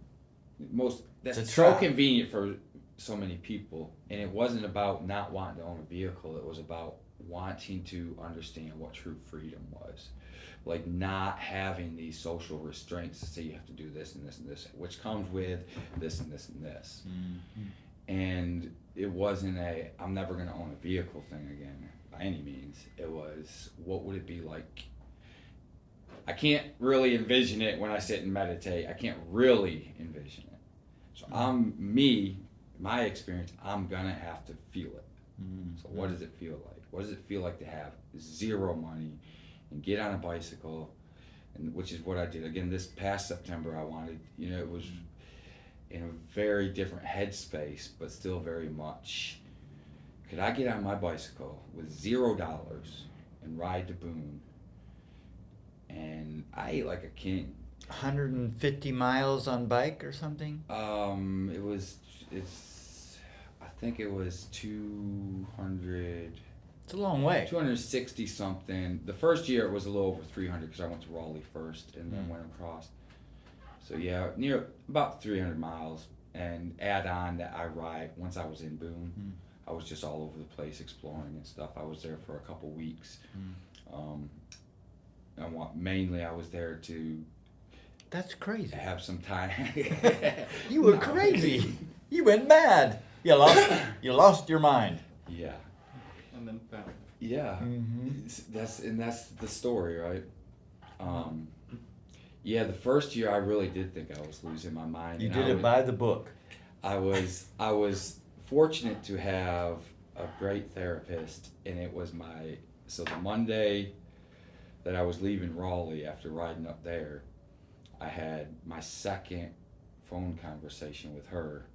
that's It's a so trap. convenient for so many people. And it wasn't about not wanting to own a vehicle, it was about wanting to understand what true freedom was. Like, not having these social restraints to say you have to do this and this and this, which comes with this and this and this. And it wasn't I'm never gonna own a vehicle thing again by any means. It was, what would it be like? I can't really envision it when I sit and meditate. I can't really envision it. So my experience, I'm gonna have to feel it. So what does it feel like? What does it feel like to have zero money and get on a bicycle, and which is what I did. Again, this past September, I wanted, you know, it was in a very different headspace, but still very much, could I get on my bicycle with $0 and ride to Boone? And I ate like a king. 150 miles on bike or something? I think it was 200. It's a long way. 260 something. The first year it was a little over 300 because I went to Raleigh first and then went across. So yeah, near about 300 miles. And add on that I ride, once I was in Boone, I was just all over the place exploring and stuff. I was there for a couple weeks. And mainly I was there to That's crazy. have some time. You were crazy. You went mad. You lost your mind. Yeah. And then found it. Yeah, that's the story, right? Yeah, the first year I really did think I was losing my mind. You and did it by the book. I was fortunate to have a great therapist, and it was the Monday that I was leaving Raleigh after riding up there, I had my second phone conversation with her.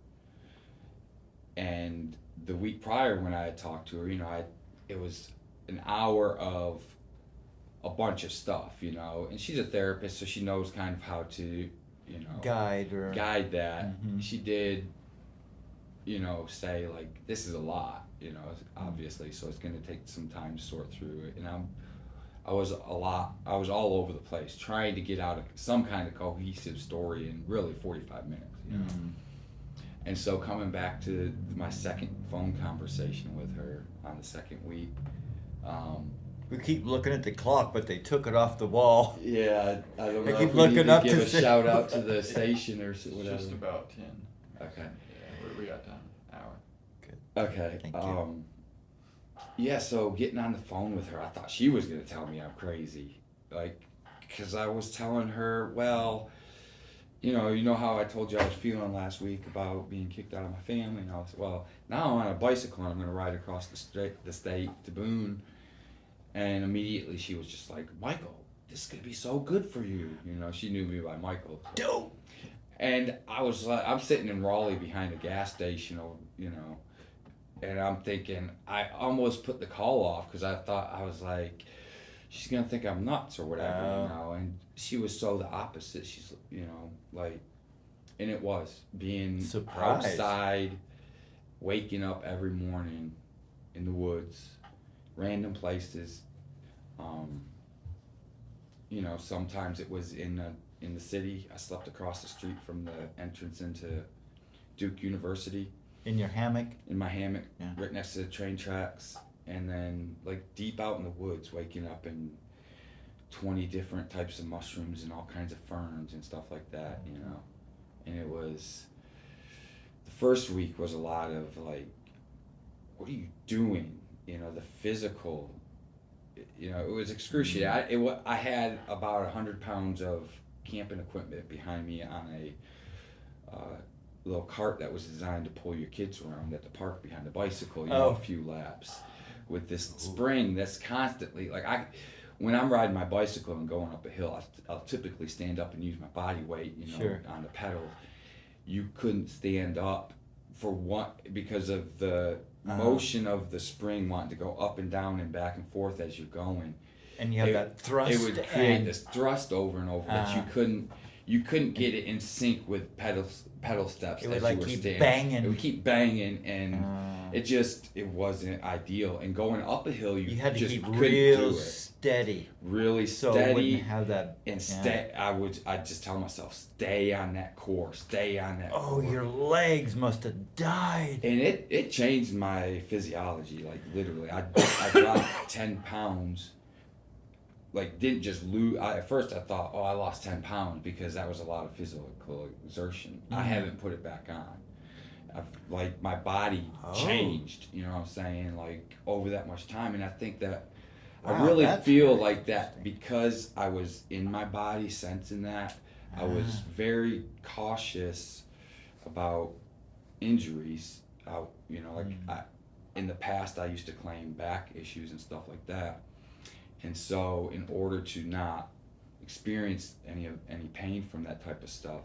And the week prior when I had talked to her, you know, it was an hour of a bunch of stuff, you know, and she's a therapist, so she knows kind of how to, you know, guide that. She did, you know, say, like, this is a lot, you know, obviously, so it's going to take some time to sort through it. And I was all over the place trying to get out some kind of cohesive story in really 45 minutes, you know. And so coming back to my second phone conversation with her on the second week, We keep looking at the clock, but they took it off the wall. yeah, I don't I know keep if we need looking to up to give a see- shout out to the station or It's whatever. just about 10. Okay. Yeah, we got done. Hour. Okay. Thank you. Yeah, so getting on the phone with her, I thought she was going to tell me I'm crazy. Like, because I was telling her, well, you know how I told you I was feeling last week about being kicked out of my family? And I was, well, now I'm on a bicycle and I'm going to ride across the state to Boone. And immediately she was just like, Michael, this is going to be so good for you. You know, she knew me by Michael. So. Dope. And I was like, I'm sitting in Raleigh behind a gas station, you know, and I'm thinking, I almost put the call off because I thought, I was like, she's gonna think I'm nuts or whatever, you know. And she was so the opposite. She's, you know, like, and it was being Surprised. outside, waking up every morning in the woods, random places. You know, sometimes it was in the city. I slept across the street from the entrance into Duke University In your hammock? in my hammock, Yeah. right next to the train tracks, and then like deep out in the woods, waking up in 20 different types of mushrooms and all kinds of ferns and stuff like that, you know. And it was, the first week was a lot of like, what are you doing? You know, the physical, you know, it was excruciating. I had about 100 pounds of camping equipment behind me on a little cart that was designed to pull your kids around at the park behind the bicycle, you know, Oh. a few laps with this spring that's constantly, like, when I'm riding my bicycle and going up a hill, I'll typically stand up and use my body weight, you know, Sure. on the pedal. You couldn't stand up for one because of the motion of the spring wanting to go up and down and back and forth as you're going. And you have that thrust. It would create and, this thrust over and over that you couldn't get it in sync with pedal steps It would as like you were keep standing. banging. It would keep banging, and it wasn't ideal. And going up a hill, You had to just keep couldn't real do it. steady. Really So it steady. wouldn't have that. And yeah. stay. I'd just tell myself, stay on that core, stay on that. Oh, core. your legs must have died. And it changed my physiology, like literally. I dropped 10 pounds. Like, didn't just lose. At first I thought, oh, I lost 10 pounds because that was a lot of physical exertion. I haven't put it back on. Like, my body changed, you know what I'm saying, like, over that much time. And I think that I Wow, really that's feel very like that interesting. because I was in my body sensing that. I was very cautious about injuries. You know, like in the past I used to claim back issues and stuff like that. And so in order to not experience any pain from that type of stuff,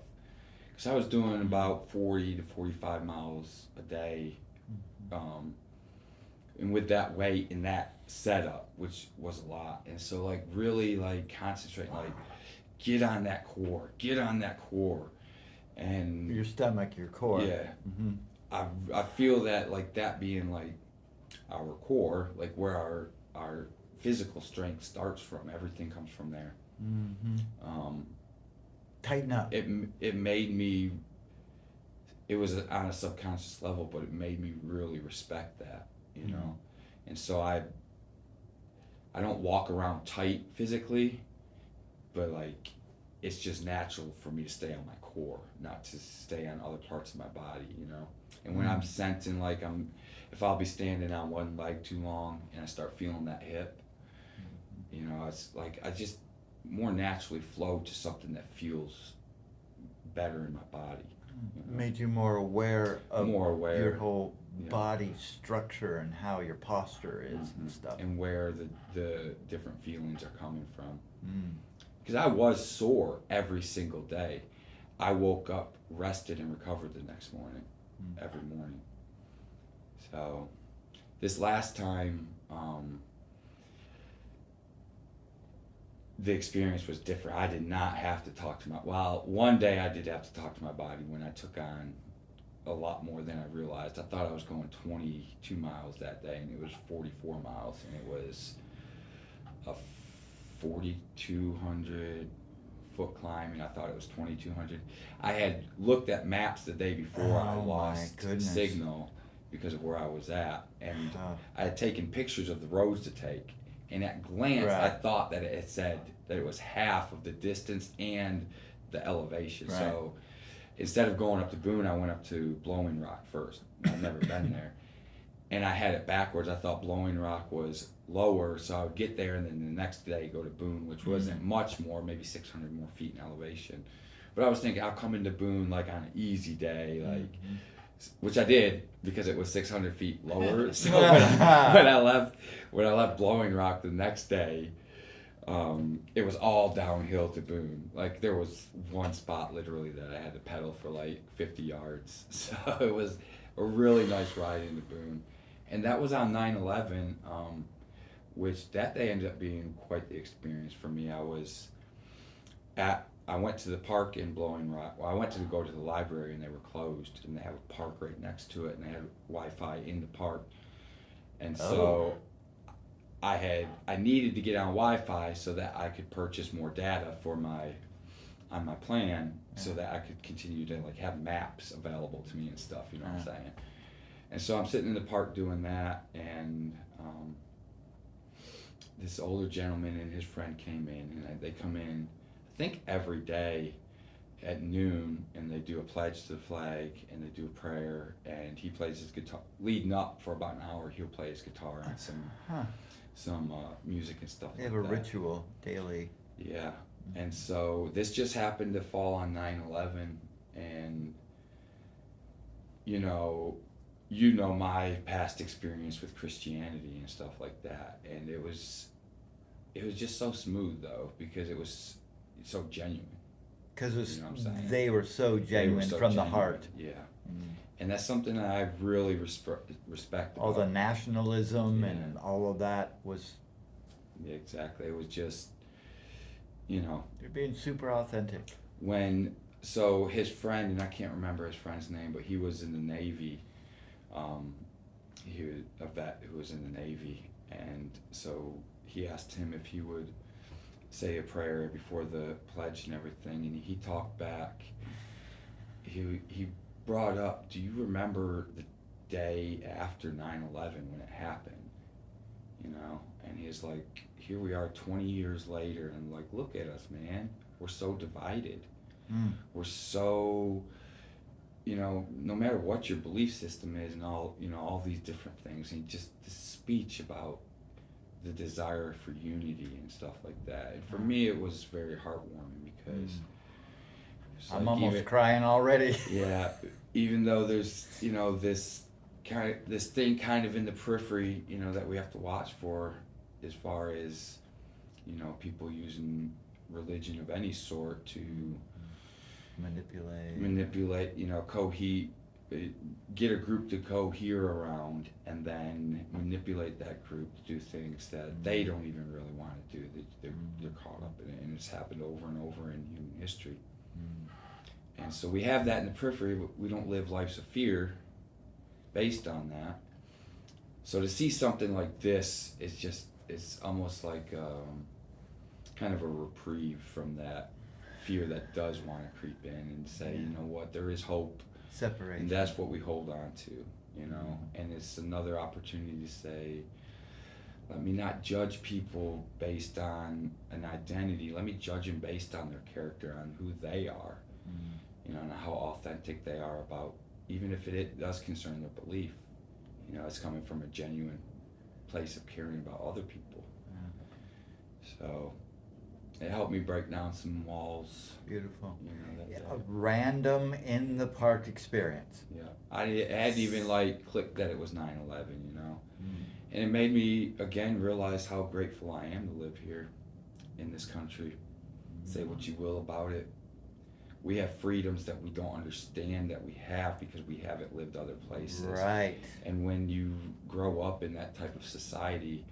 because I was doing about 40 to 45 miles a day, and with that weight and that setup, which was a lot. And so like really like concentrate, like get on that core, and Your stomach, your core. yeah, Mm-hmm. I feel that like that being like our core, like where our physical strength starts from, everything comes from there. Mm-hmm. Tighten up. It made me, it was on a subconscious level, but it made me really respect that, you know. And so I don't walk around tight physically, but like it's just natural for me to stay on my core, not to stay on other parts of my body, you know. And when I'm sensing like if I'll be standing on one leg too long and I start feeling that hip, you know, it's like I just more naturally flow to something that feels better in my body. You know? Made you more aware of your whole Yeah. body structure and how your posture is and stuff. And where the different feelings are coming from. Mm. Because I was sore every single day. I woke up rested and recovered the next morning, every morning. So this last time, the experience was different. I did not have to talk to one day I did have to talk to my body when I took on a lot more than I realized. I thought I was going 22 miles that day, and it was 44 miles, and it was a 4,200 foot climb, and I thought it was 2,200. I had looked at maps the day before I Oh, my lost goodness. signal because of where I was at, and Oh. I had taken pictures of the roads to take, and at glance I Right. thought that it had said that it was half of the distance and the elevation. Right. So instead of going up to Boone, I went up to Blowing Rock first. I've never been there. And I had it backwards. I thought Blowing Rock was lower, so I would get there and then the next day go to Boone, which wasn't much more, maybe 600 more feet in elevation. But I was thinking I'll come into Boone like on an easy day, like, which I did because it was 600 feet lower. So when I left Blowing Rock the next day, it was all downhill to Boone. Like there was one spot literally that I had to pedal for like 50 yards. So it was a really nice ride into Boone. And that was on 9/11, which that day ended up being quite the experience for me. I went to the park in Blowing Rock. Well, I went to go to the library and they were closed, and they have a park right next to it, and they had Wi-Fi in the park. And so I needed to get on Wi-Fi so that I could purchase more data on my plan, so that I could continue to like have maps available to me and stuff. You know what I'm saying? And so I'm sitting in the park doing that, and this older gentleman and his friend came in, and they come in, I think every day at noon, and they do a pledge to the flag, and they do a prayer, and he plays his guitar. Leading up for about an hour, he'll play his guitar and some music and stuff They like have that. a ritual daily. Yeah, and so this just happened to fall on 9/11, and you know my past experience with Christianity and stuff like that, and it was just so smooth though, because it was so genuine. Because You know what I'm saying? they were so They were genuine so from the genuine, heart. Yeah, Mm. and that's something that I really respect. All the about- nationalism Yeah. and all of that was, Yeah, exactly. It was just, they're being super authentic. so his friend, and I can't remember his friend's name, but he was in the Navy. He was a vet who was in the Navy, and so he asked him if he would say a prayer before the pledge and everything, and he talked back. He brought up, do you remember the day after 9/11 when it happened? And he's like, here we are 20 years later, and like, look at us, man. We're so divided. Mm. We're so, no matter what your belief system is and all, all these different things, and just this speech about the desire for unity and stuff like that. And for me, it was very heartwarming because it's I'm like almost crying already. yeah, even though there's this thing kind of in the periphery, that we have to watch for, as far as people using religion of any sort to manipulate, get a group to cohere around, and then manipulate that group to do things that they don't even really want to do. They're caught up in it, and it's happened over and over in human history. And so we have that in the periphery, but we don't live lives of fear based on that. So to see something like this it's almost like kind of a reprieve from that fear that does want to creep in, and say, you know what, there is hope. Separation. And that's what we hold on to, and it's another opportunity to say, let me not judge people based on an identity. Let me judge them based on their character, on who they are, and how authentic they are about, even if it does concern their belief, it's coming from a genuine place of caring about other people. So it helped me break down some walls. Beautiful. That day. A random in the park experience. Yeah, I hadn't even clicked that it was 9/11, and it made me again realize how grateful I am to live here in this country. Say what you will about it. We have freedoms that we don't understand that we have because we haven't lived other places. Right. And when you grow up in that type of society,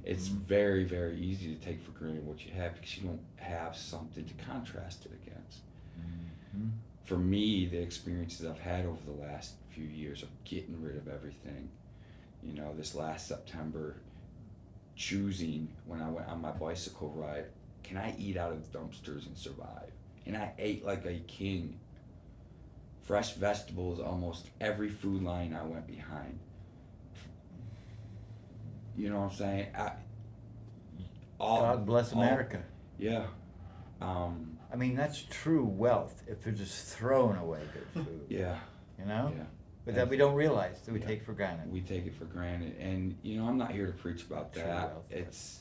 it's very, very easy to take for granted what you have because you don't have something to contrast it against. For me, the experiences I've had over the last few years of getting rid of everything, this last September, choosing when I went on my bicycle ride, can I eat out of dumpsters and survive? And I ate like a king. Fresh vegetables, almost every food line I went behind. You know what I'm saying? God bless America. Yeah. I mean, that's true wealth if they're just throwing away good food. Yeah. Yeah. But And that we don't realize, that we yeah. take for granted. We take it for granted, and I'm not here to preach about True that. wealth. It's,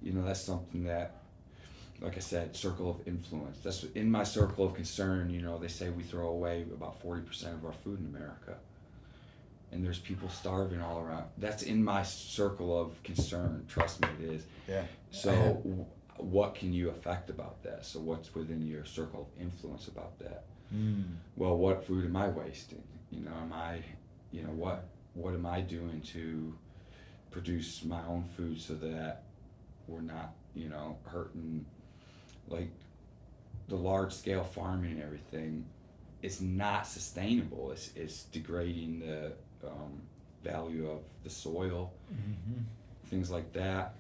that's something that, like I said, circle of influence. That's in my circle of concern. They say we throw away about 40% of our food in America. and there's people starving all around. That's in my circle of concern. Trust me, it is. Yeah. So, what can you affect about that? So, what's within your circle of influence about that? Well, what food am I wasting? You know, what am I doing to produce my own food so that we're not, hurting, like, the large scale farming and everything is not sustainable. It's degrading the value of the soil, things like that.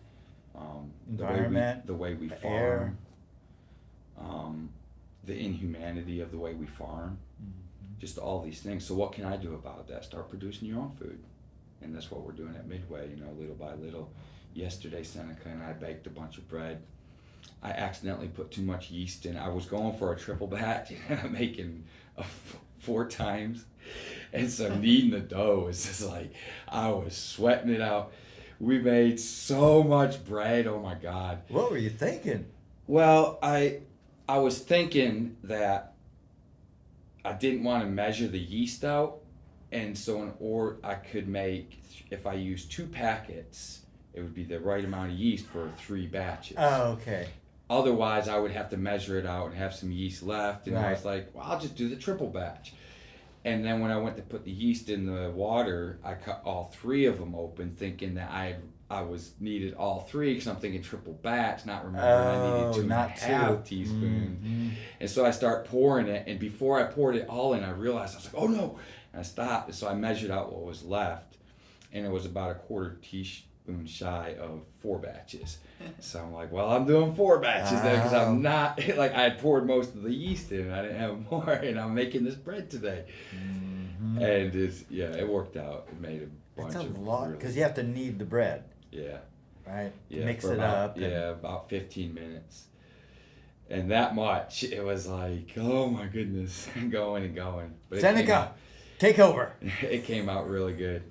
Environment, the way we the farm, air. the inhumanity of the way we farm, just all these things. So what can I do about that? Start producing your own food, and that's what we're doing at Midway. Little by little. Yesterday, Seneca and I baked a bunch of bread. I accidentally put too much yeast in. I was going for a triple batch, and I'm making 4 times, and so kneading the dough was just like, I was sweating it out. We made so much bread. Oh my God. What were you thinking? Well, I was thinking that I didn't want to measure the yeast out, and so I could make, if I used 2 packets, it would be the right amount of yeast for 3 batches. Oh, okay. Otherwise, I would have to measure it out and have some yeast left, and I was Right. like, well, I'll just do the triple batch. And then when I went to put the yeast in the water, I cut all 3 of them open, thinking that I needed all 3, because I'm thinking triple batch, not remembering I needed 2 not and a half 2. teaspoons. And so I start pouring it, and before I poured it all in, I realized, I was like, oh no! And I stopped, and so I measured out what was left, and it was about a quarter teaspoon shy of 4 batches. So I'm like, well, I'm doing 4 batches then, because I'm not, like, I had poured most of the yeast in, and I didn't have more, and I'm making this bread today. And it worked out. It made a bunch It's a of lot, because you have to knead the bread, yeah. right? Yeah, Mix for it about, up. Yeah, about 15 minutes. And that much, it was like, oh my goodness, going and going. But Seneca, take over. It came out really good.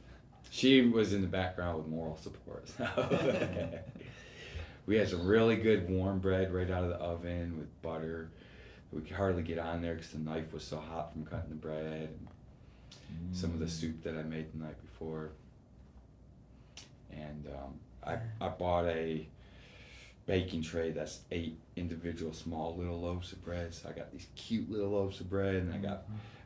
She was in the background with moral support. We had some really good warm bread right out of the oven with butter. We could hardly get on there because the knife was so hot from cutting the bread. And some of the soup that I made the night before. And I bought a baking tray that's 8 individual small little loaves of bread. So I got these cute little loaves of bread, and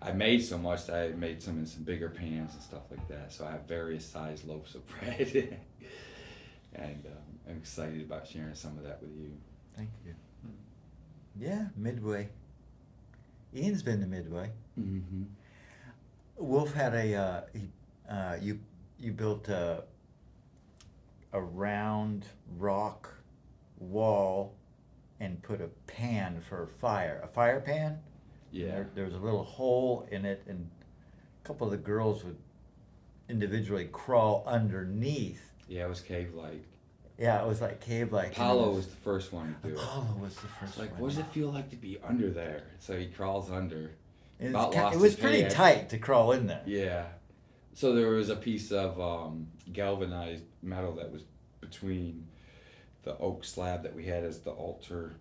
I made so much that I made some in some bigger pans and stuff like that. So I have various size loaves of bread. And I'm excited about sharing some of that with you. Thank you. Yeah, Midway. Ian's been to Midway. Mm-hmm. Wolf had you built a round rock wall and put a pan for a fire pan. Yeah. There was a little hole in it, and a couple of the girls would individually crawl underneath. Yeah, it was cave-like. Yeah, it was like cave-like. Apollo was the first one to do it. Apollo was the first It's like, one. what does it feel like to be under there? So he crawls under. It About was, lost it was his pretty pants. tight to crawl in there. Yeah. So there was a piece of galvanized metal that was between the oak slab that we had as the altar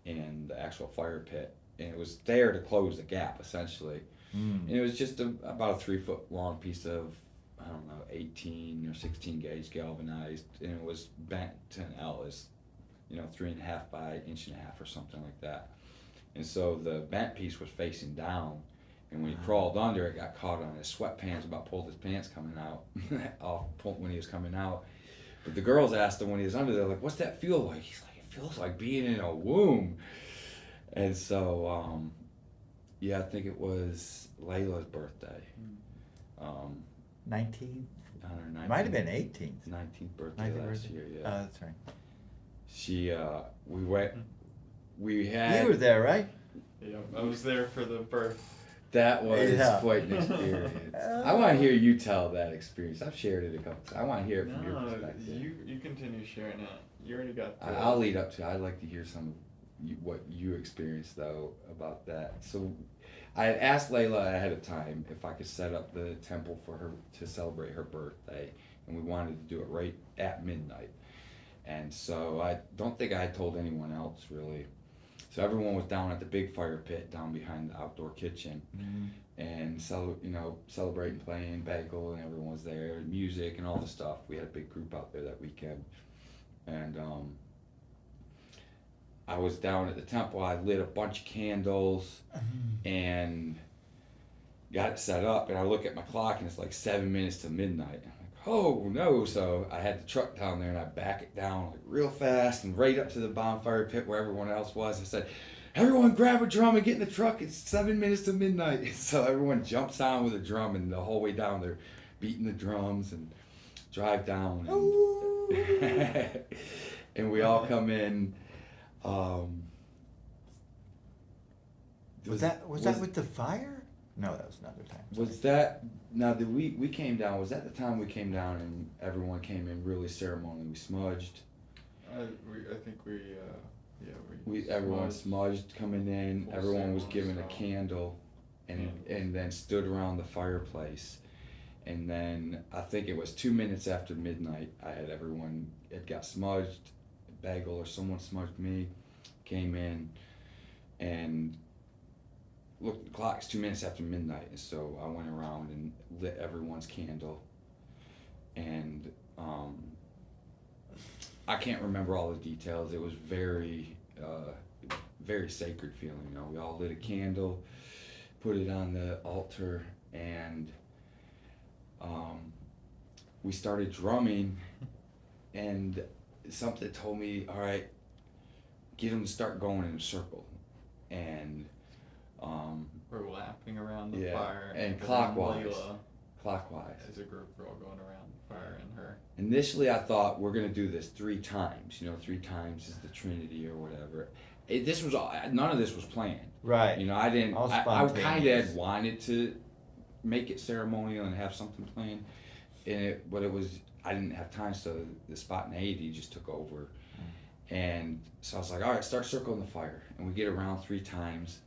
and the actual fire pit. And it was there to close the gap, essentially. And it was just about a 3 foot long piece of, I don't know, 18 or 16 gauge galvanized, and it was bent to an L, is 3.5 by 1.5 inches or something like that. And so the bent piece was facing down, and when he crawled under, it got caught on his sweatpants, about pulled his pants coming out, when he was coming out. But the girls asked him when he was under there, like, what's that feel like? He's like, it feels like being in a womb. And so, I think it was Layla's birthday. 19th? On her 19th, Might have been 18th. 19th birthday 19th last birthday. year, Oh, yeah. that's right. She, we had. You were there, right? Yeah, I was there for the birth. That was Yeah. quite an experience. I want to hear you tell that experience. I've shared it a couple times. I want to hear it from your No, perspective. you continue sharing it. You already got. I'll lead up to it. I'd like to hear some of what you experienced, though, about that. So I had asked Layla ahead of time if I could set up the temple for her to celebrate her birthday, and we wanted to do it right at midnight. And so I don't think I had told anyone else, really. So everyone was down at the big fire pit down behind the outdoor kitchen, and celebrating, playing bagel, and everyone was there, music and all the stuff. We had a big group out there that weekend, and I was down at the temple. I lit a bunch of candles and got it set up, and I look at my clock and it's like 7 minutes to midnight. I'm like, oh no! So I had the truck down there and I back it down like real fast and right up to the bonfire pit where everyone else was. I said, everyone grab a drum and get in the truck. It's 7 minutes to midnight. So everyone jumps on with a drum, and the whole way down they're beating the drums and drive down. And, and we all come in. Was that with the fire? No, that was another time. Was that now? Did we came down? Was that the time we came down and everyone came in really ceremonially? We smudged. I think we Everyone smudged coming in. Full Everyone was ceremony given a style. candle, and then stood around the fireplace, and then I think it was 2 minutes after midnight. Everyone got smudged, bagel or someone smudged me, came in, and looked at the clock. It's 2 minutes after midnight, and so I went around and lit everyone's candle, and I can't remember all the details. It was very sacred feeling. You know, we all lit a candle, put it on the altar, and we started drumming, and something told me, all right, get them to start going in a circle, and we're lapping around the yeah, fire, and then clockwise. Layla, Clockwise. as a group, we're all going around the fire and her. Initially, I thought we're gonna do this 3 times. You know, 3 times is the Trinity or whatever. None of this was planned. Right. You know, I didn't. All I kind spontaneous. of wanted to make it ceremonial and have something planned, but it was I didn't have time, so the spontaneity just took over. And so I was like, all right, start circling the fire, and we get around 3 times,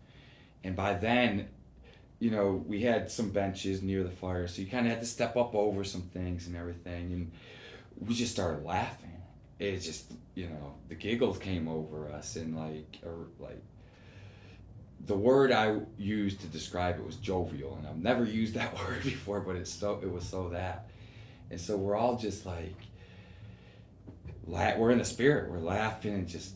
and by then, you know, we had some benches near the fire, so you kind of had to step up over some things and everything, and we just started laughing. It just, you know, the giggles came over us, and like the word I used to describe it was jovial, and I've never used that word before, but it was so that, and so we're all just like, we're in the spirit, we're laughing and just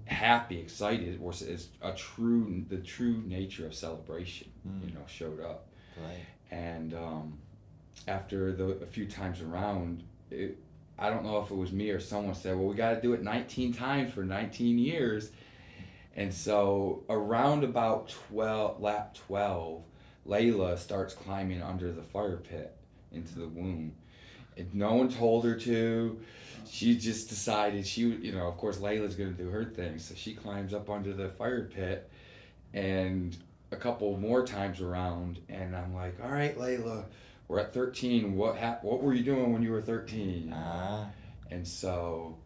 happy, excited. It's the true nature of celebration, you know, showed up. Right. And after a few times around, I don't know if it was me or someone said, well, we got to do it 19 times for 19 years. And so around about lap 12, Layla starts climbing under the fire pit into the womb. And no one told her to. She just decided of course Layla's going to do her thing. So she climbs up under the fire pit, and a couple more times around, and I'm like, all right, Layla, we're at 13. What were you doing when you were 13? And so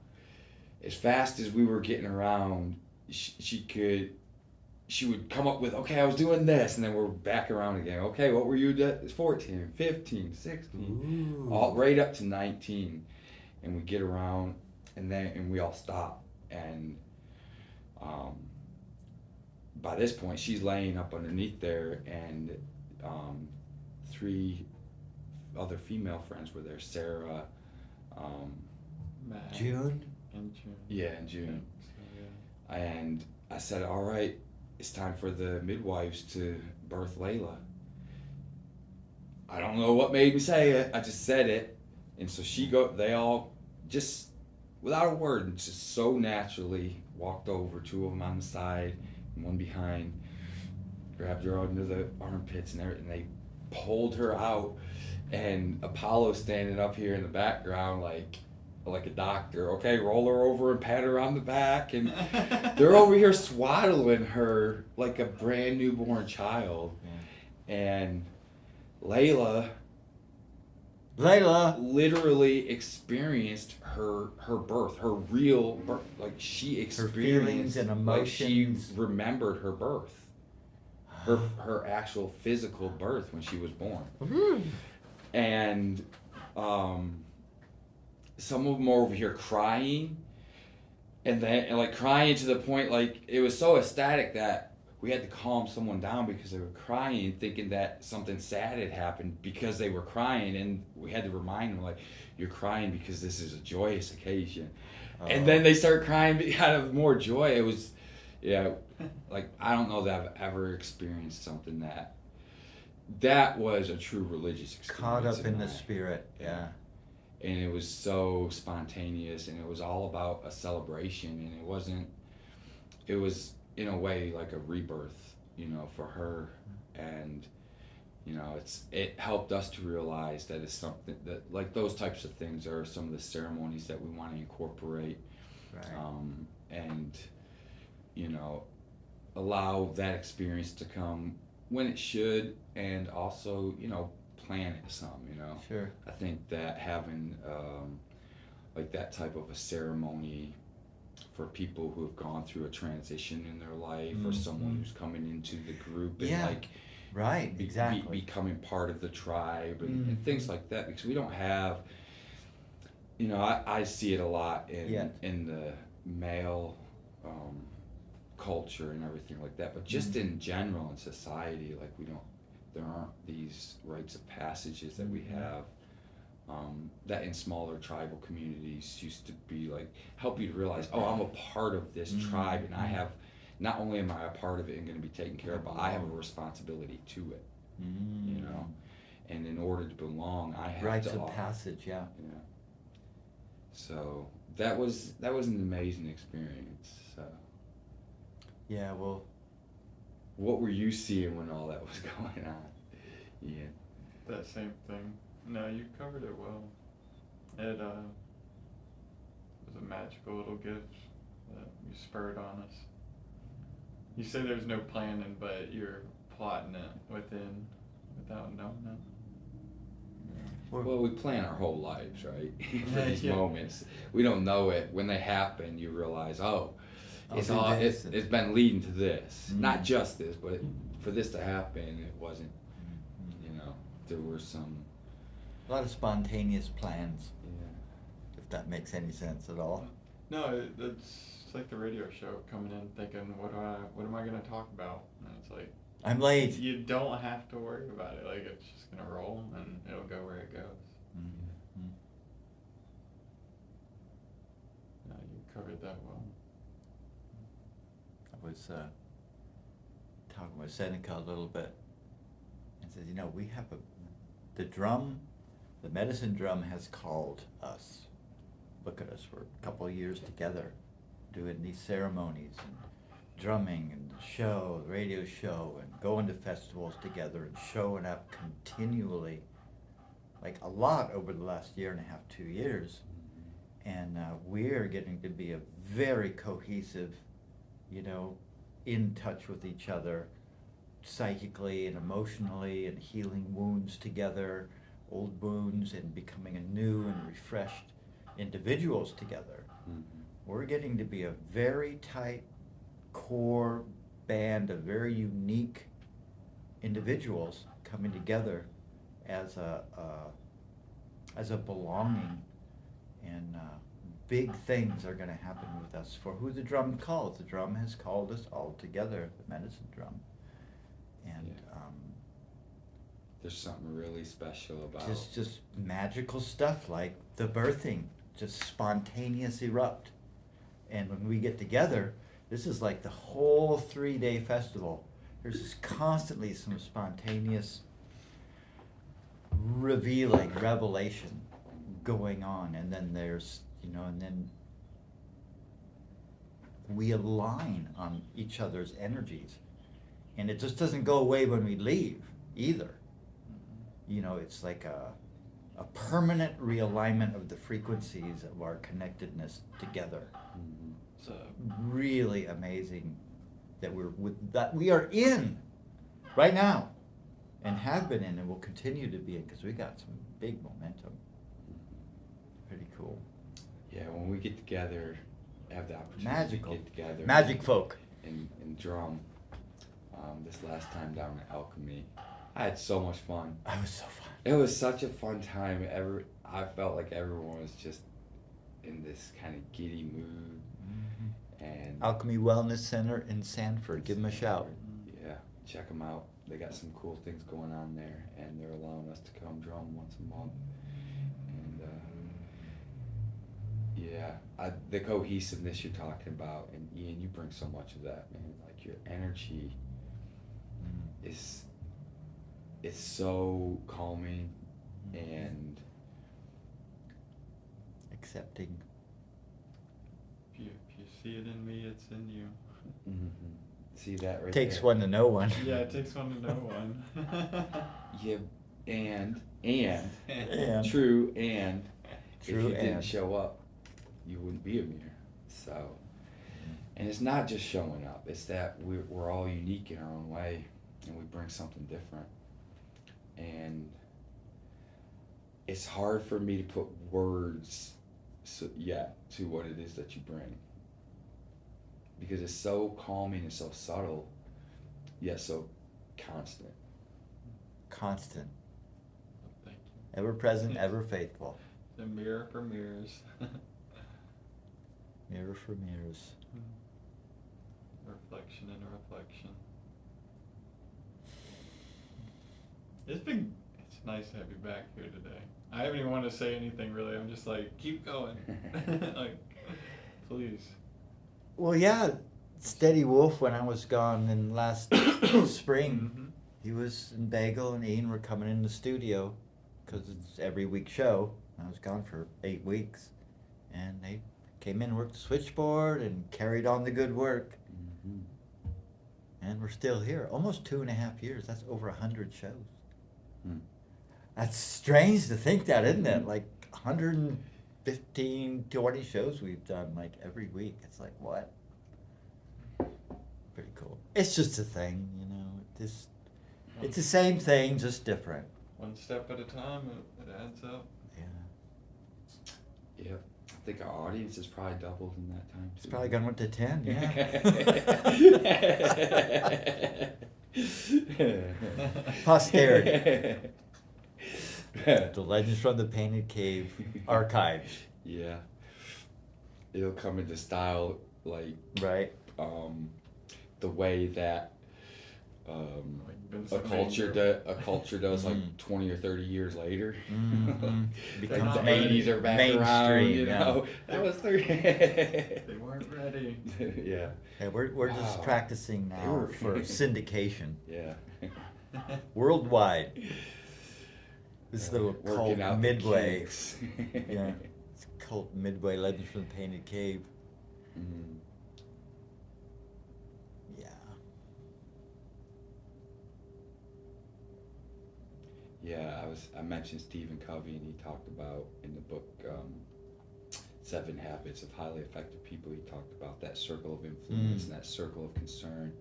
as fast as we were getting around, she would come up with, okay, I was doing this, and then we're back around again. Okay, what were you doing? 14, 15, 16, all right up to 19. And we get around, and we all stop, and by this point she's laying up underneath there, and 3 other female friends were there, Sarah, Matt, June? and June. yeah, and June. So, yeah. And I said, all right, it's time for the midwives to birth Layla. I don't know what made me say it, I just said it. And so they all just, without a word, just so naturally walked over, 2 of them on the side and 1 behind, grabbed her under the armpits and everything. They pulled her out, and Apollo's standing up here in the background like a doctor. Okay, roll her over and pat her on the back, and they're over here swaddling her like a brand newborn child. And Layla literally experienced her birth, her real birth. Like she experienced feelings and like she emotions. remembered her birth, her actual physical birth when she was born. And some of them are over here crying. and then and like crying to the point like it was so ecstatic that we had to calm someone down because they were crying, thinking that something sad had happened because they were crying, and we had to remind them like, you're crying because this is a joyous occasion. And then they start crying out of more joy. It was, yeah, like I don't know that I've ever experienced something that was a true religious experience. Caught up in the my- spirit, yeah. And it was so spontaneous, and it was all about a celebration, and it was in a way like a rebirth, for her. And it helped us to realize that it's something that, like, those types of things are some of the ceremonies that we want to incorporate. Right. And allow that experience to come when it should, and also plan it some. Sure. I think that having like that type of a ceremony for people who have gone through a transition in their life, or someone who's coming into the group and Yeah. like Right, exactly. becoming part of the tribe, and things like that, because we don't have, I see it a lot in the male culture and everything like that, but just in general in society, like there aren't these rites of passages that we have, that in smaller tribal communities used to be like, help you to realize, oh, I'm a part of this tribe, and I have, not only am I a part of it and going to be taken care of, but I have a responsibility to it, and in order to belong, I have Rites to of passage, yeah. So that was an amazing experience. So Yeah, well, what were you seeing when all that was going on? Yeah. That same thing. No, you covered it well. It was a magical little gift that you spurred on us. You say there's no planning, but you're plotting it without knowing it. Well, we plan our whole lives, right? For these Yeah. moments, we don't know it. When they happen, you realize, oh, I'll it's do all this. it's been leading to this. Mm. Not just this, but for this to happen, it wasn't. There were some. A lot of spontaneous plans, Yeah. if that makes any sense at all. No, it's like the radio show, coming in thinking, what am I gonna talk about? And it's like, I'm late. you don't have to worry about it. Like, it's just gonna roll and it'll go where it goes. Mhm. No, you covered that well. I was talking with Seneca a little bit, and says, we have the medicine drum has called us. Look at us, we're a couple of years together, doing these ceremonies and drumming and show, radio show, and going to festivals together and showing up continually, like a lot over the last year and a half, 2 years. And we're getting to be a very cohesive, in touch with each other, psychically and emotionally, and healing wounds together, old wounds, and becoming a new and refreshed individuals together. We're getting to be a very tight core band of very unique individuals coming together as a belonging, and big things are going to happen with us for who the drum calls. The drum has called us all together, the medicine drum. And There's something really special about. just magical stuff like the birthing, just spontaneous erupt. And when we get together, this is like the whole 3-day festival. There's just constantly some spontaneous revelation going on, and then there's, and then we align on each other's energies, and it just doesn't go away when we leave either. It's like a permanent realignment of the frequencies of our connectedness together. It's really amazing that we are in right now, and have been in, and will continue to be in, because we got some big momentum. Pretty cool. Yeah, when we get together, have the opportunity Magical. to get together. Magic folk. And drum. This last time down at Alchemy, I had so much fun. That was so fun. It was such a fun time. I felt like everyone was just in this kind of giddy mood. And Alchemy Wellness Center in Sanford. Give them a shout. yeah, check them out. They got some cool things going on there, and they're allowing us to come drum once a month. And yeah, the cohesiveness you're talking about, and Ian, you bring so much of that, man. Like your energy is, it's so calming and Accepting. If you see it in me, it's in you. see that right Takes there. one to know one. Yeah, it takes one to know one. Yeah, and And. true, and True, if you didn't and. show up, you wouldn't be a mirror. So, and it's not just showing up; it's that we're all unique in our own way, and we bring something different. And it's hard for me to put words to what it is that you bring, because it's so calming and so subtle, yet so constant. Constant. Thank you. Ever present, ever faithful. The mirror for mirrors. Mirror for mirrors. Reflection in a reflection. It's nice to have you back here today. I haven't even wanted to say anything really. I'm just like, keep going. Like, please. Well, yeah, Steady Wolf, when I was gone in last spring, Mhm. he was in Bagel and Ian were coming in the studio because it's every week show. I was gone for 8 weeks. And they came in, worked the switchboard, and carried on the good work. Mhm. And we're still here. Almost 2.5 years. That's over 100 shows. Hmm. That's strange to think that, isn't it? Like 115, 20 shows we've done like every week. It's like, what? Pretty cool. It's just a thing, you know. It's the same thing, just different. One step at a time, it adds up. Yeah. Yep. I think our audience has probably doubled in that time too. It's probably gone up to 10, yeah. Posterity. The Legends from the Painted Cave archives, Yeah. It'll come into style like right? the way that Like a Vincent culture Van Gogh. a culture does like Mhm. 20 or 30 years later. Mhm. Like Becomes the main- 80s are back around, mainstream, you yeah. know. That was 30. They weren't ready. Yeah. Yeah, we're just Wow. practicing They now were- for syndication Yeah. worldwide. This little Working cult out the Midway. kinks. Yeah, it's cult Midway Legends from the Painted Cave. Mhm. Yeah. Yeah, I mentioned Stephen Covey, and he talked about in the book 7 Habits of Highly Effective People. He talked about that circle of influence and that circle of concern.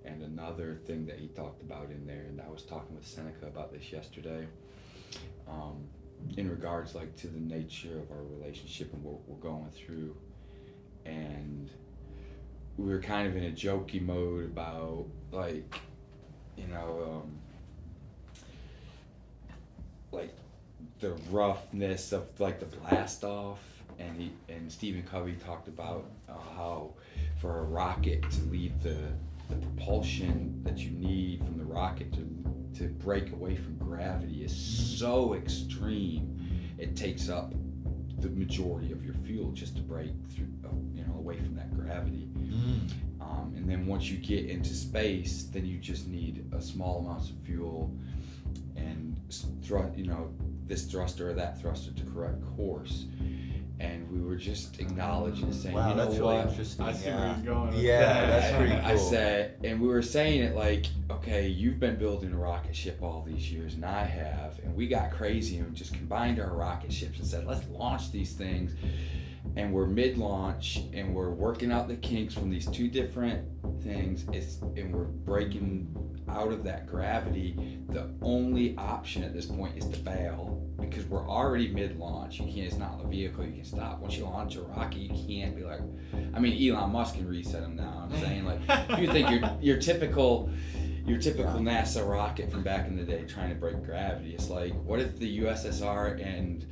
And another thing that he talked about in there, and I was talking with Seneca about this yesterday, in regards like to the nature of our relationship and what we're going through, and we were kind of in a jokey mode about like, you know, like the roughness of like the blast off, and Stephen Covey talked about how for a rocket to leave the propulsion that you need from the rocket to break away from gravity is so extreme, it takes up the majority of your fuel just to break through, away from that gravity. And then once you get into space, then you just need a small amounts of fuel and this thruster or that thruster to correct course. And we were just acknowledging and saying, Wow, you know that's really what? interesting. I see yeah. where he's going with Yeah, that. that's pretty cool. I said, and we were saying it like, okay, you've been building a rocket ship all these years, and I have, and we got crazy and just combined our rocket ships and said, let's launch these things. And we're mid-launch, and we're working out the kinks from these two different things. And we're breaking out of that gravity. The only option at this point is to bail, because we're already mid-launch. You can't. It's not a vehicle you can stop. Once you launch a rocket, you can't be like. I mean, Elon Musk can reset them now. I'm saying, like, if you think your typical NASA rocket from back in the day trying to break gravity, it's like, what if the USSR and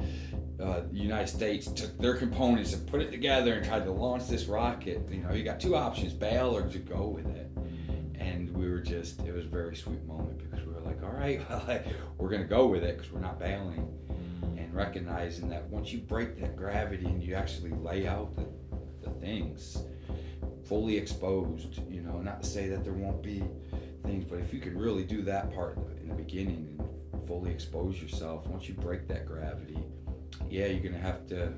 the United States took their components and put it together and tried to launch this rocket. You know, you got two options: bail or just go with it. And we were just, it was a very sweet moment because we were like, all right, well, we're gonna go with it because we're not bailing, and recognizing that once you break that gravity and you actually lay out the things fully exposed, you know, not to say that there won't be things, but if you could really do that part in the beginning and fully expose yourself, once you break that gravity, yeah, you're gonna have to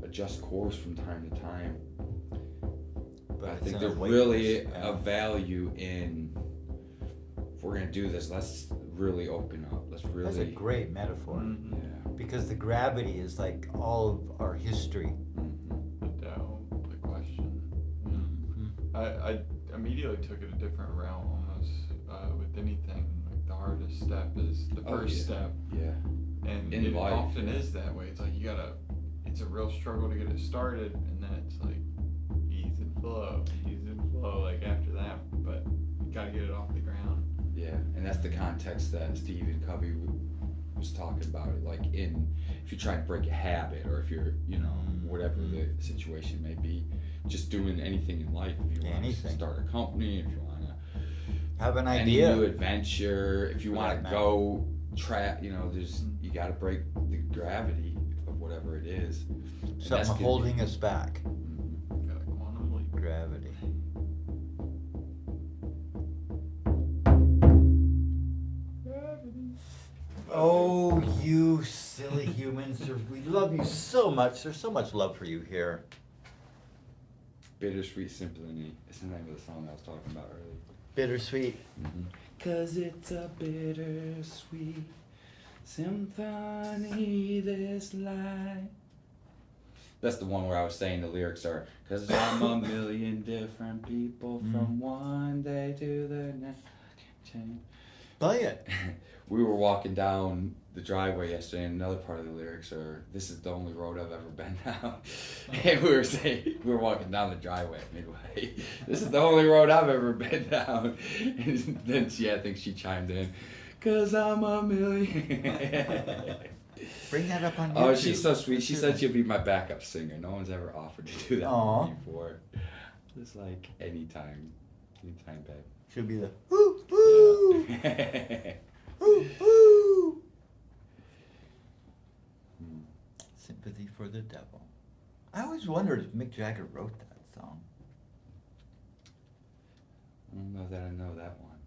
adjust course from time to time. But I it's think an there's awareness, really yeah. a value in, if we're gonna do this, let's really open up. Let's really. That's a great metaphor. Mhm. Yeah. Because the gravity is like all of our history. Mhm. The doubt, the question. Mhm. I immediately took it a different route almost with anything. Like the hardest step is the Oh, first yeah. step, Yeah. and In it life, often yeah. is that way. It's like it's a real struggle to get it started, and then it's like ease and flow. Like after that, but you gotta get it off the ground. Yeah, and that's the context that Stephen Covey was talking about. It like if you're trying to break a habit, or if you're, you know, whatever the situation may be, just doing anything in life. If you want to Anything. start a company, if you want to Have an any idea. new adventure, if you For want that to matter. go you know, you got to break the gravity of whatever it is. And that's Something gonna holding be- us back. Mhm. Got a quantum leap. Gravity. Oh, you silly humans. We love you so much. There's so much love for you here. Bittersweet Symphony. It's the name of the song I was talking about earlier. Bittersweet. Mm-hmm. 'Cause it's a bittersweet symphony, this life. That's the one where I was saying the lyrics are, 'cause I'm a million different people from one day to the next. I can't change. Play it. We were walking down the driveway yesterday, and another part of the lyrics are, "This is the only road I've ever been down." And we were walking down the driveway at Midway. "This is the only road I've ever been down." And then I think she chimed in, "'Cause I'm a million." Bring that up on YouTube. Oh, she's so sweet. Let's She hear said that. she'll be my backup singer. No one's ever offered to do that Aw. with me before. Just like anytime, babe. She'll be the woo woo Yeah. woo woo. Hmm. Sympathy for the Devil. I always wondered if Mick Jagger wrote that song. I don't know that I know that one.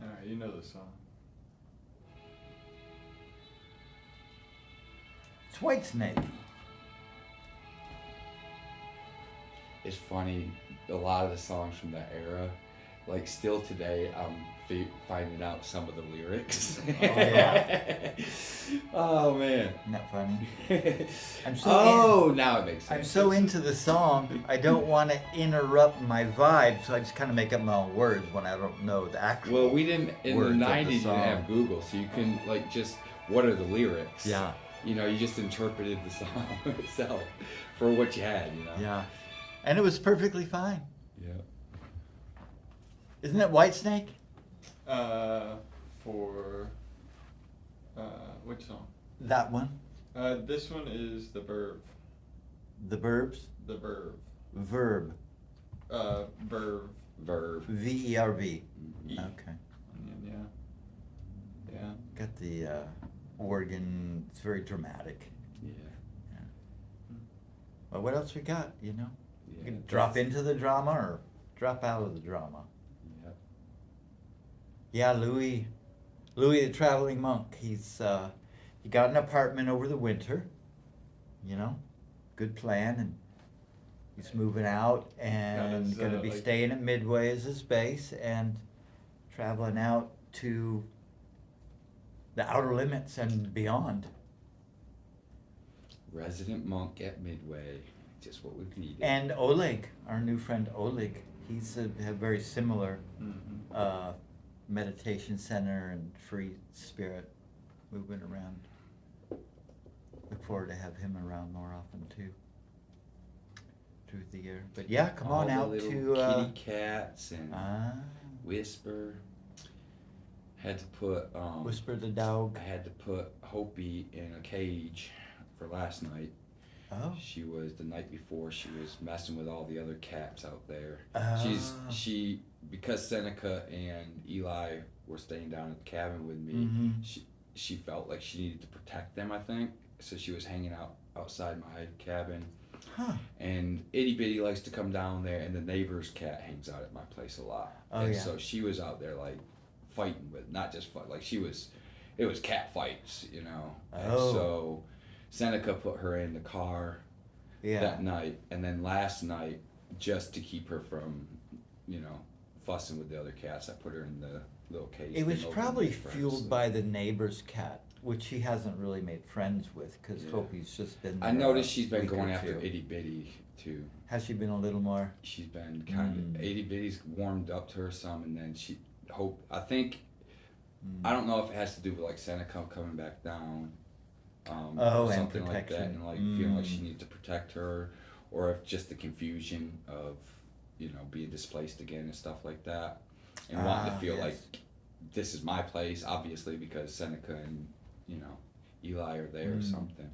Alright, you know the song. It's Whitesnake. It's funny, a lot of the songs from that era, like still today, I'm finding out some of the lyrics. Oh, yeah? Oh man. Isn't that funny? I'm so Now it makes sense. I'm so into the song, I don't want to interrupt my vibe, so I just kind of make up my own words when I don't know the actual. Well, we didn't in words the of the 90s. You didn't song. have Google, so you can like just what are the lyrics? Yeah, You know, you just interpreted the song itself for what you had. You know. yeah. And it was perfectly fine. Yeah. Isn't it Whitesnake? For which song? That one? This one is the Verve. The Burbs? The Verve. Verb. Verve. Verve. V-E-R-V. E. Okay. Yeah. Yeah. Got the organ. It's very dramatic. Yeah. Well, what else we got, you know? Yeah. You can drop into the drama or drop out of the drama. Yeah. Yeah, Louis the traveling monk. He got an apartment over the winter, you know, good plan, and he's moving out and his, going to be like- staying at Midway as his base and traveling out to the outer limits and beyond. Resident monk at Midway. Just what we needed. And Oleg, our new friend Oleg, he's a very similar Mm-hmm. meditation center and free spirit movement around. Look forward to have him around more often too through the year. But yeah, come All on the out little to kitty cats and ah, Whisper. Had to put Whisper the dog. I had to put Hopi in a cage for last night. Oh. She was the night before. She was messing with all the other cats out there. Oh. She because Seneca and Eli were staying down at the cabin with me. Mhm. She felt like she needed to protect them. I think so. She was hanging out outside my cabin. Huh. And Itty Bitty likes to come down there, and the neighbor's cat hangs out at my place a lot. Oh, and yeah. so she was out there like fighting with, not just fight, like it was cat fights, you know. And Oh. so Seneca put her in the car Yeah. that night, and then last night, just to keep her from, you know, fussing with the other cats, I put her in the little cage. It was thing over probably the friends, fueled so- by the neighbor's cat, which he hasn't really made friends with because Yeah. Hopi's just been. I there noticed a she's been week or going after two. Itty Bitty too. Has she been a little more? She's been kind of Itty Bitty's warmed up to her some, and then I think I don't know if it has to do with like Seneca coming back down, Oh, or and something like that, protection. and like feeling like she Mm. needs to protect her, or if just the confusion of, you know, being displaced again and stuff like that, and wanting to feel yes. like this is my place, obviously because Seneca and, you know, Eli are there or Mm. something.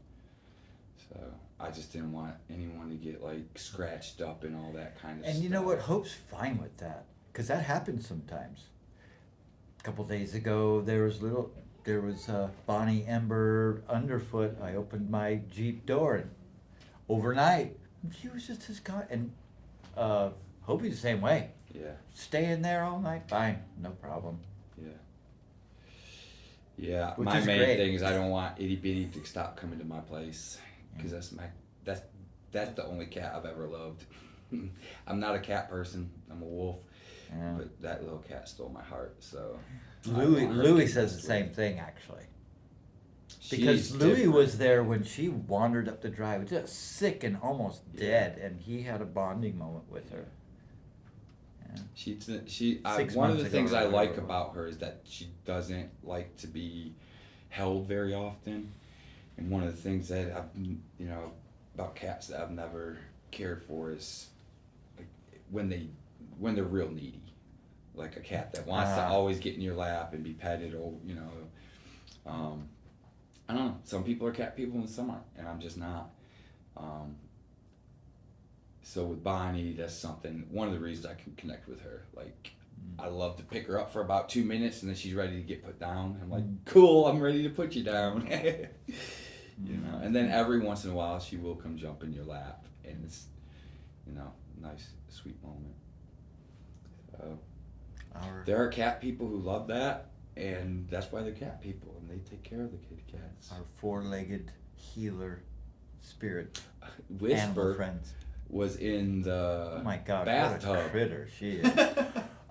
So I just didn't want anyone to get like scratched up and all that kind of stuff. And you know what? Hope's fine with that because that happens sometimes. A couple days ago, there was Bonnie Ember underfoot. I opened my Jeep door and overnight, she was just as gone. And Hope's the same way. Yeah, Stay in there all night, fine, no problem. yeah. Yeah, Which my is main great. thing is I don't want Itty Bitty to stop coming to my place because that's the only cat I've ever loved. I'm not a cat person. I'm a wolf, Yeah. but that little cat stole my heart. So I Louis want her to Louis get says the messed same with. thing actually. She's Because Louis different. was there when she wandered up the drive, just sick and almost Yeah. dead, and he had a bonding moment with her. Yeah. One of months the ago things or I like whatever. about her is that she doesn't like to be held very often, and one of the things that you know, about cats that I've never cared for is like when they're real needy, like a cat that wants to Ah. always get in your lap and be petted, or you know, I don't know. Some people are cat people and some aren't, and I'm just not. So with Bonnie, that's something. One of the reasons I can connect with her. Like, I love to pick her up for about 2 minutes, and then she's ready to get put down. I'm like, cool, I'm ready to put you down. You know. And then every once in a while, she will come jump in your lap, and it's, you know, nice, sweet moment. So Our, there are cat people who love that, and that's why they're cat people, and they take care of the kitty cats. our four-legged healer spirit animal Whisper friends. was in the Oh my God, what bathtub. a critter she is. It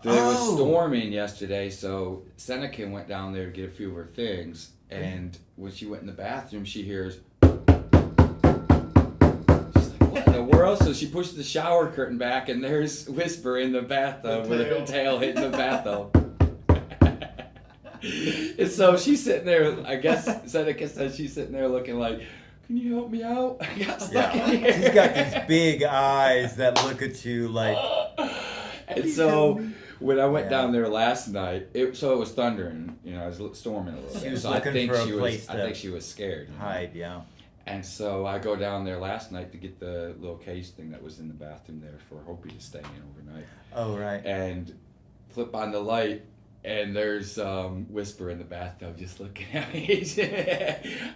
was Oh! storming yesterday, so Seneca went down there to get a few of her things, and when she went in the bathroom, she hears. She's like, "What in the world?" So she pushed the shower curtain back, and there's Whisper in the bathtub with her tail hitting the bathtub. And so she's sitting there. I guess Seneca said she's sitting there looking like, "Can you help me out? I got stuck in here." She's got these big eyes that look at you like. And so when I went Yeah. down there last night, it was thundering, you know, it was storming a little She bit. was So looking for a place I to think she was scared. you know. Hide, yeah. And so I go down there last night to get the little case thing that was in the bathroom there for Hopi to stay in overnight. Oh, right. And flip on the light, and there's Whisper in the bathtub just looking at me.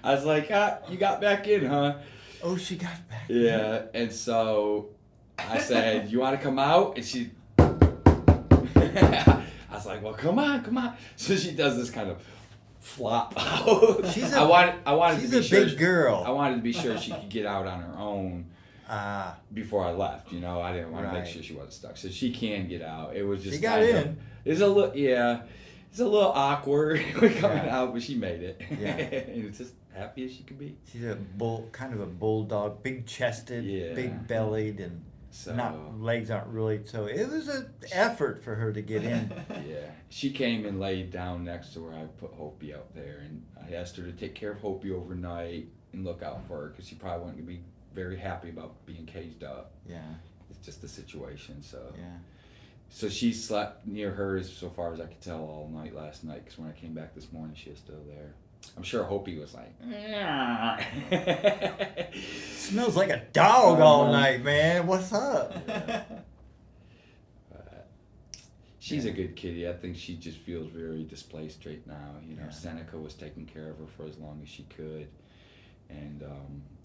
I was like, you got back in, huh? Oh, she got back. Yeah, and so I said, "You want to come out?" And she, I was like, "Well, come on." So she does this kind of flop out. She's I wanted she's to a be sure. big girl. I wanted to be sure she could get out on her own Ah, before I left. You know, I didn't want to Right. make sure she wasn't stuck, so she can get out. It was just she got kind of- in. It's a little, yeah. It's a little awkward coming Yeah. out, but she made it. Yeah. And it's just happy as she could be. She's a kind of a bulldog, big chested, Yeah. big bellied, and So legs aren't really. So it was an effort for her to get in. yeah, she came and laid down next to where I put Hopi out there, and I asked her to take care of Hopi overnight and look out for her because she probably wasn't gonna be very happy about being caged up. Yeah, It's just the situation. So yeah. So she slept near hers, so far as I could tell, all night last night. Because when I came back this morning, she was still there. I'm sure Hopi was like, Smells like a dog all Uh-huh. night, man. What's up? But she's a good kitty. I think she just feels very displaced right now. You know, Yeah. Seneca was taking care of her for as long as she could. And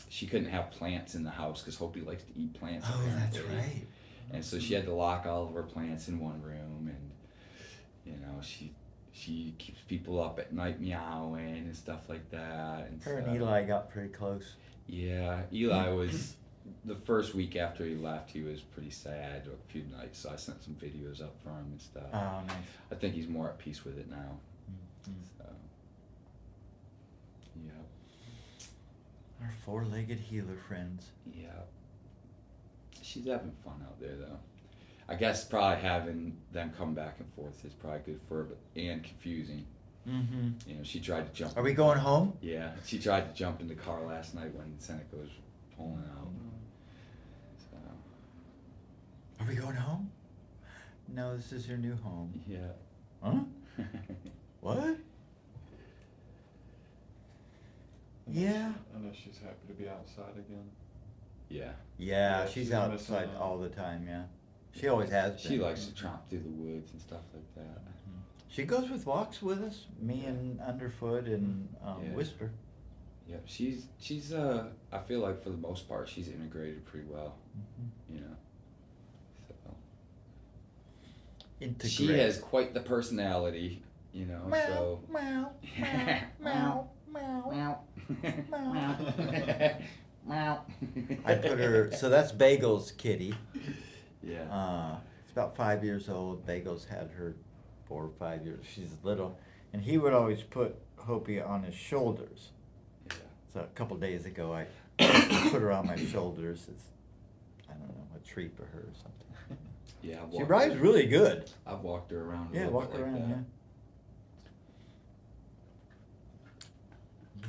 she couldn't have plants in the house because Hopi likes to eat plants. Oh, that's apparently. right. And so she had to lock all of her plants in one room, and you know she keeps people up at night meowing and stuff like that. And Her and stuff. Eli got pretty close. Yeah, Eli was the first week after he left. He was pretty sad a few nights, so I sent some videos up for him and stuff. Oh, nice. I think he's more at peace with it now. Mhm. So, yeah, Our four-legged healer friends. yeah. She's having fun out there though. I guess probably having them come back and forth is probably good for her, but and confusing. Mm-hmm. You know, she tried to jump. Are we going home? Yeah, she tried to jump in the car last night when Seneca was pulling out. So, Are we going home? No, this is your new home. yeah. Huh? What? Yeah. I know she's happy to be outside again. Yeah. Yeah, Yeah, she's she's outside missing all the time, yeah. She always has been. She likes to tromp through the woods and stuff like that. Mhm. She goes with walks with us, me and Underfoot and Yeah. Whisper. Yep, she's I feel like for the most part she's integrated pretty well, Mhm. you know. So Integrate. she has quite the personality, you know, Meow, so meow, meow, meow, meow. Meow. I put her, so that's Bagel's kitty. Yeah. It's about 5 years old. Bagels had her 4 or 5 years. She's little. And he would always put Hopi on his shoulders. Yeah. So a couple days ago, I put her on my shoulders. It's, I don't know, a treat for her or something. Yeah. I've She walked rides her- really good. I've walked her around a Yeah, little walk bit like around, that. yeah.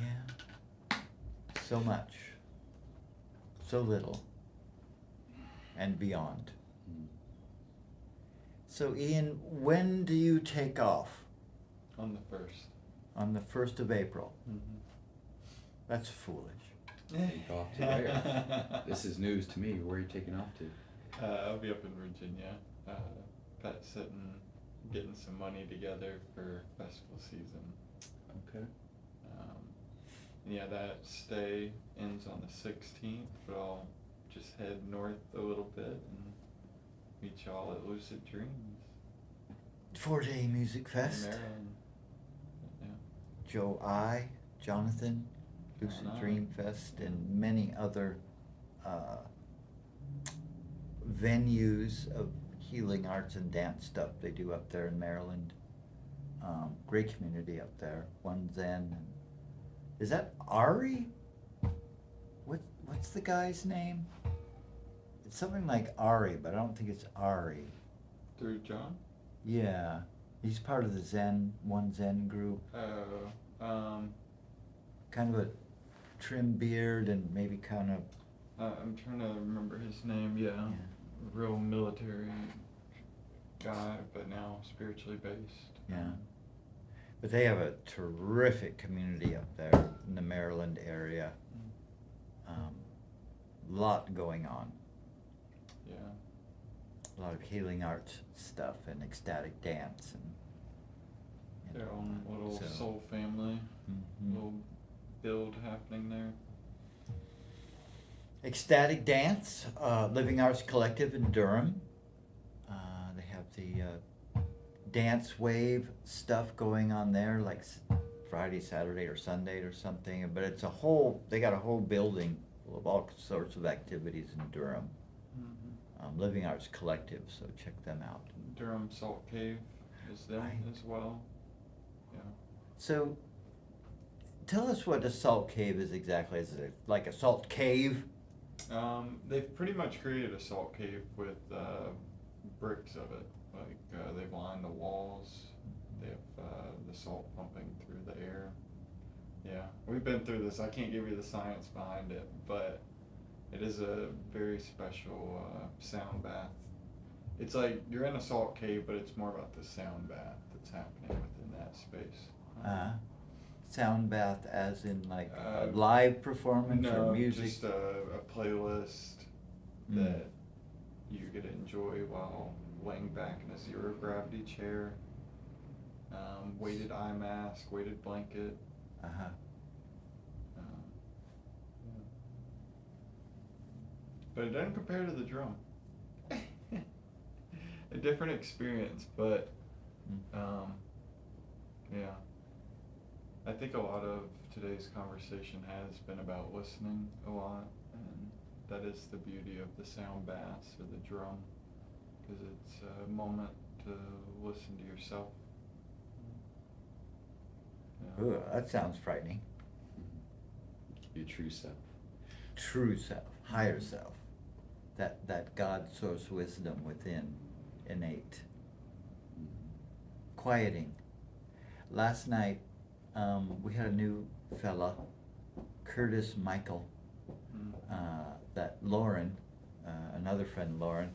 Yeah. So much. So little. And beyond. Mm. So Ian, when do you take off? On the first. On the 1st of April. Mm-hmm. That's foolish. Take off to where? This is news to me. Where are you taking off to? I'll be up in Virginia, pet sitting, getting some money together for festival season. Okay. Yeah, that stay ends on the 16th, but I'll just head north a little bit and meet y'all at Lucid Dreams 4-day music in fest. Maryland. Yeah. Jonathan, Lucid John I. Dream Fest, and many other venues of healing arts and dance stuff they do up there in Maryland. Great community up there. One Zen. Is that Ari? What's the guy's name? It's something like Ari, but I don't think it's Ari. Through John? Yeah, he's part of the One Zen group. Kind of a trim beard and maybe kind of. I'm trying to remember his name. Yeah, real military guy, but now spiritually based. Yeah. But they have a terrific community up there in the Maryland area. Lot going on. Yeah. A lot of healing arts stuff and ecstatic dance and. Their own little so- soul family, Mhm. little build happening there. Ecstatic Dance, Living Arts Collective in Durham. They have the dance wave stuff going on there, like Friday, Saturday, or Sunday or something. But it's they got a whole building full of all sorts of activities in Durham. Mm-hmm. Living Arts Collective, so check them out. Durham Salt Cave is them Right. as well. Yeah. So, tell us what a salt cave is exactly. Is it like a salt cave? They've pretty much created a salt cave with bricks of it. Like they've lined the walls. They have the salt pumping through the air. Yeah, we've been through this. I can't give you the science behind it, but it is a very special sound bath. It's like you're in a salt cave, but it's more about the sound bath that's happening within that space. Sound bath as in like a Uh, live performance No, or music? just a playlist Mm. that you get to enjoy while laying back in a zero gravity chair. Weighted eye mask, weighted blanket. Uh-huh. Um, yeah. But it doesn't compare to the drum. A different experience, but yeah. I think a lot of today's conversation has been about listening a lot, and that is the beauty of the sound baths or the drum, because it's a moment to listen to yourself. Yeah. Ooh, that sounds frightening. Your true self. True self, higher self, that God source wisdom within, innate. Quieting. Last night, we had a new fella, Curtis Michael, that Lauren, another friend Lauren,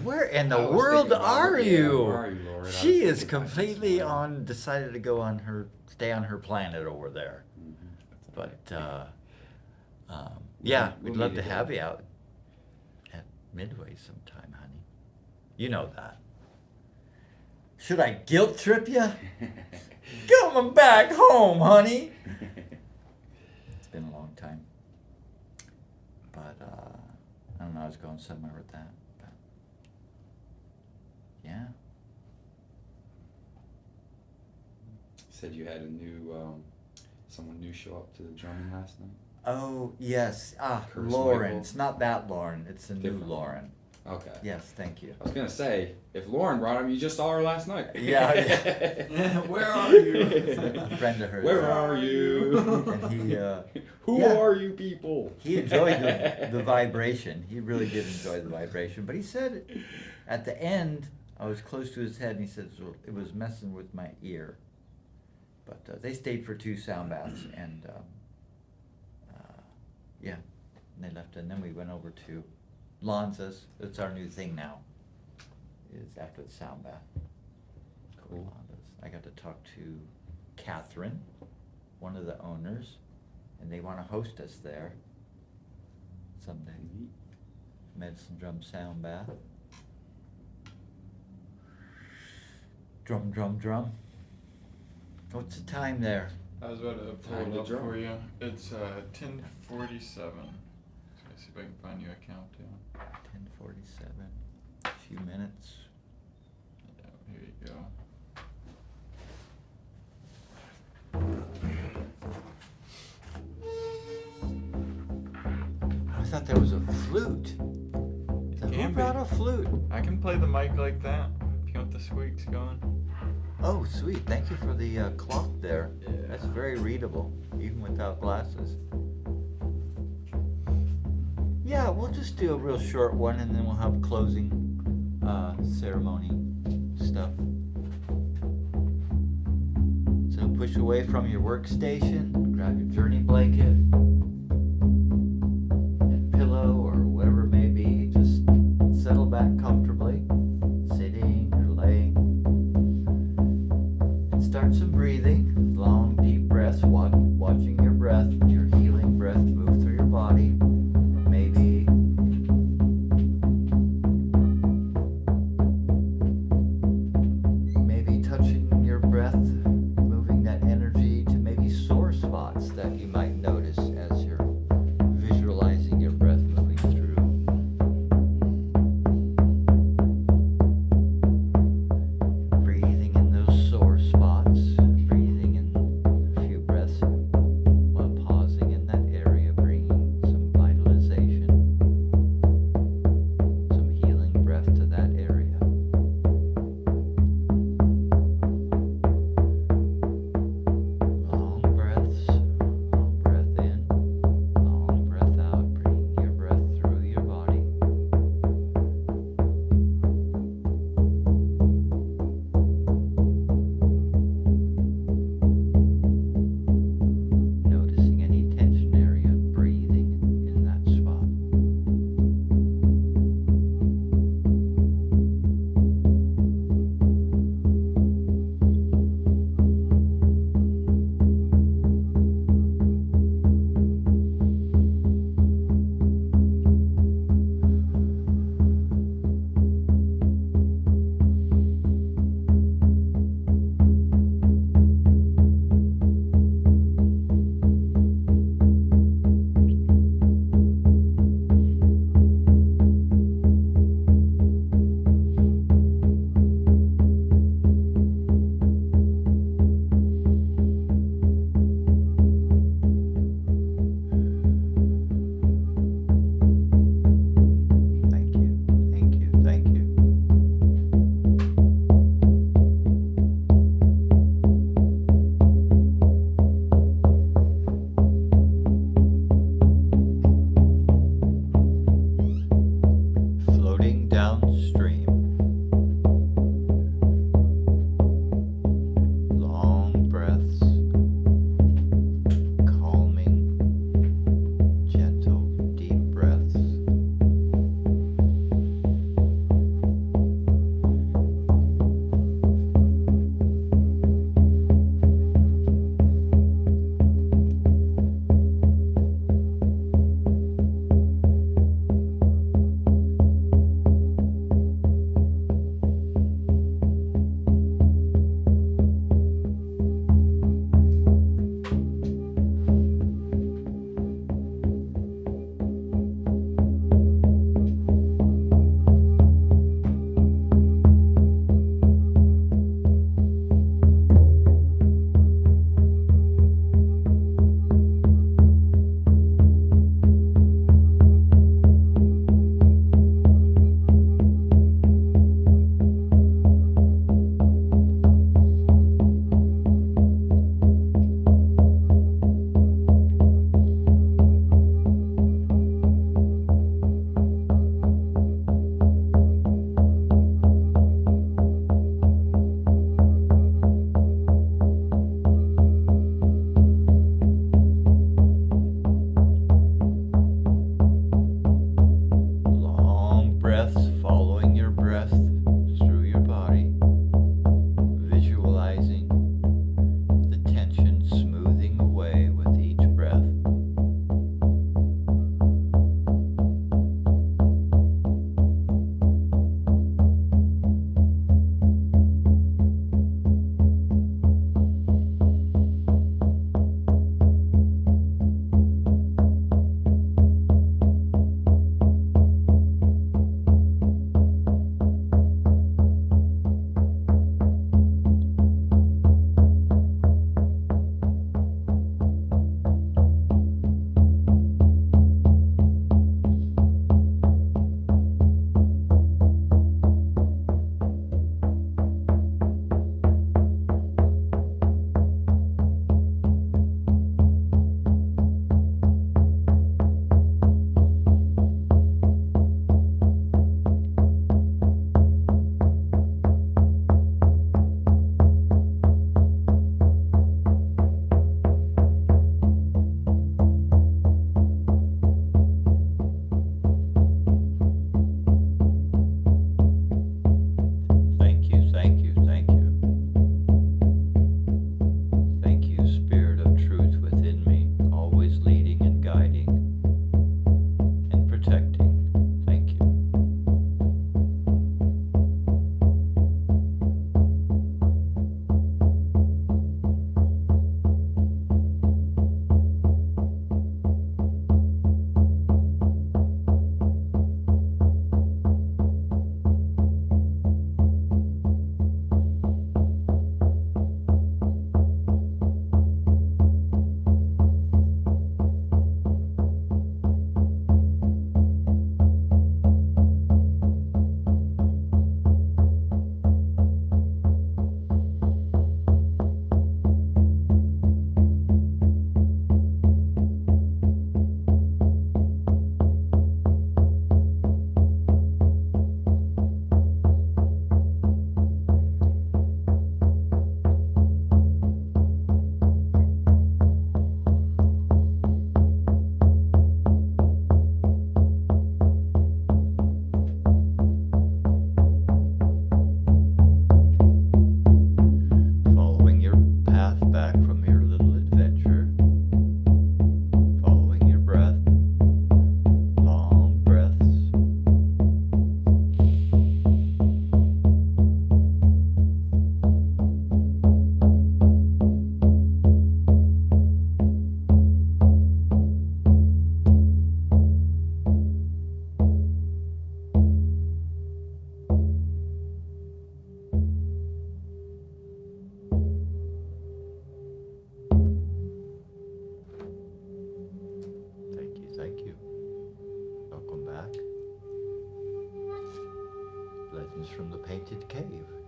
where in the I was world thinking about are it. Yeah, you? where are you, Lauren? I was She is thinking about you this completely morning. decided to go stay on her planet over there. But, yeah, We'll we'd love need to to have go. you out at Midway sometime, honey. You know that. Should I guilt trip you? Coming back home, honey. It's been a long time. But, I don't know, I was going somewhere with that. But, yeah. Said you had a new, someone new show up to the drumming last night? Oh, yes. Curtis Lauren. Michael. It's not that Lauren. It's a new Different. Lauren. Okay. Yes, thank you. I was gonna say, if Lauren brought him, you just saw her last night. Yeah, yeah. Where are you? A friend of hers. Where are you? And he, Who yeah. are you people? He enjoyed the vibration. He really did enjoy the vibration. But he said at the end, I was close to his head, and he said well, it was messing with my ear. But they stayed for 2 sound baths, and yeah, and they left. And then we went over to Lanza's. It's our new thing now, is after the sound bath. Go to Lanza's. I got to talk to Catherine, one of the owners, and they want to host us there someday. Medicine Drum Sound Bath. Drum, drum, drum. What's the time there? I was about to pull Time it to up drum. for you. It's 10:47. Let's see if I can find you a countdown. 10:47. A few minutes. Yeah, here you go. I thought there was a flute. Who Can be. brought a flute? I can play the mic like that if you want the squeaks going. Oh, sweet. Thank you for the clock there. Yeah. That's very readable, even without glasses. Yeah, we'll just do a real short one, and then we'll have closing ceremony stuff. So push away from your workstation, grab your journey blanket and pillow or whatever it may be. Just settle back comfortably, sitting or laying. And start some breathing, long deep breaths, watching your breath, your healing breath move through your body. Maybe touching your breath, moving that energy to maybe sore spots that you might notice as you're visualizing your breath moving through. Breathing in those sore spots, breathing in a few breaths while pausing in that area, bringing some vitalization, some healing breath to that area.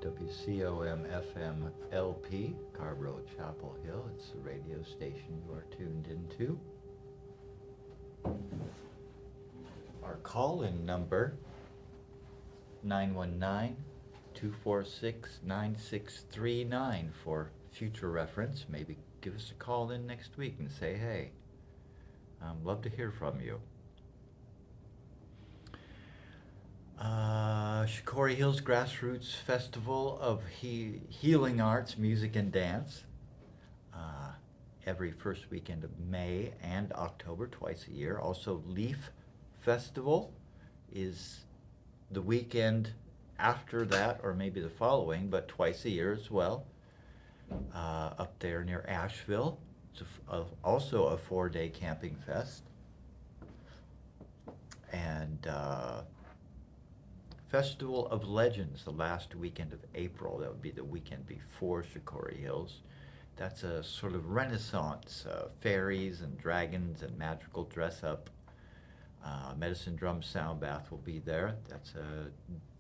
WCOM FM LP, Carborough Chapel Hill. It's the radio station you are tuned into. Our call-in number, 919-246-9639 for future reference. Maybe give us a call in next week and say, hey, love to hear from you. Shikori Hills Grassroots Festival of Healing Arts, Music and Dance. Every first weekend of May and October, twice a year. Also, Leaf Festival is the weekend after that, or maybe the following, but twice a year as well. Up there near Asheville. It's also a 4-day camping fest. And Festival of Legends, the last weekend of April. That would be the weekend before Shikori Hills. That's a sort of renaissance, fairies and dragons and magical dress-up. Medicine Drum Sound Bath will be there. That's a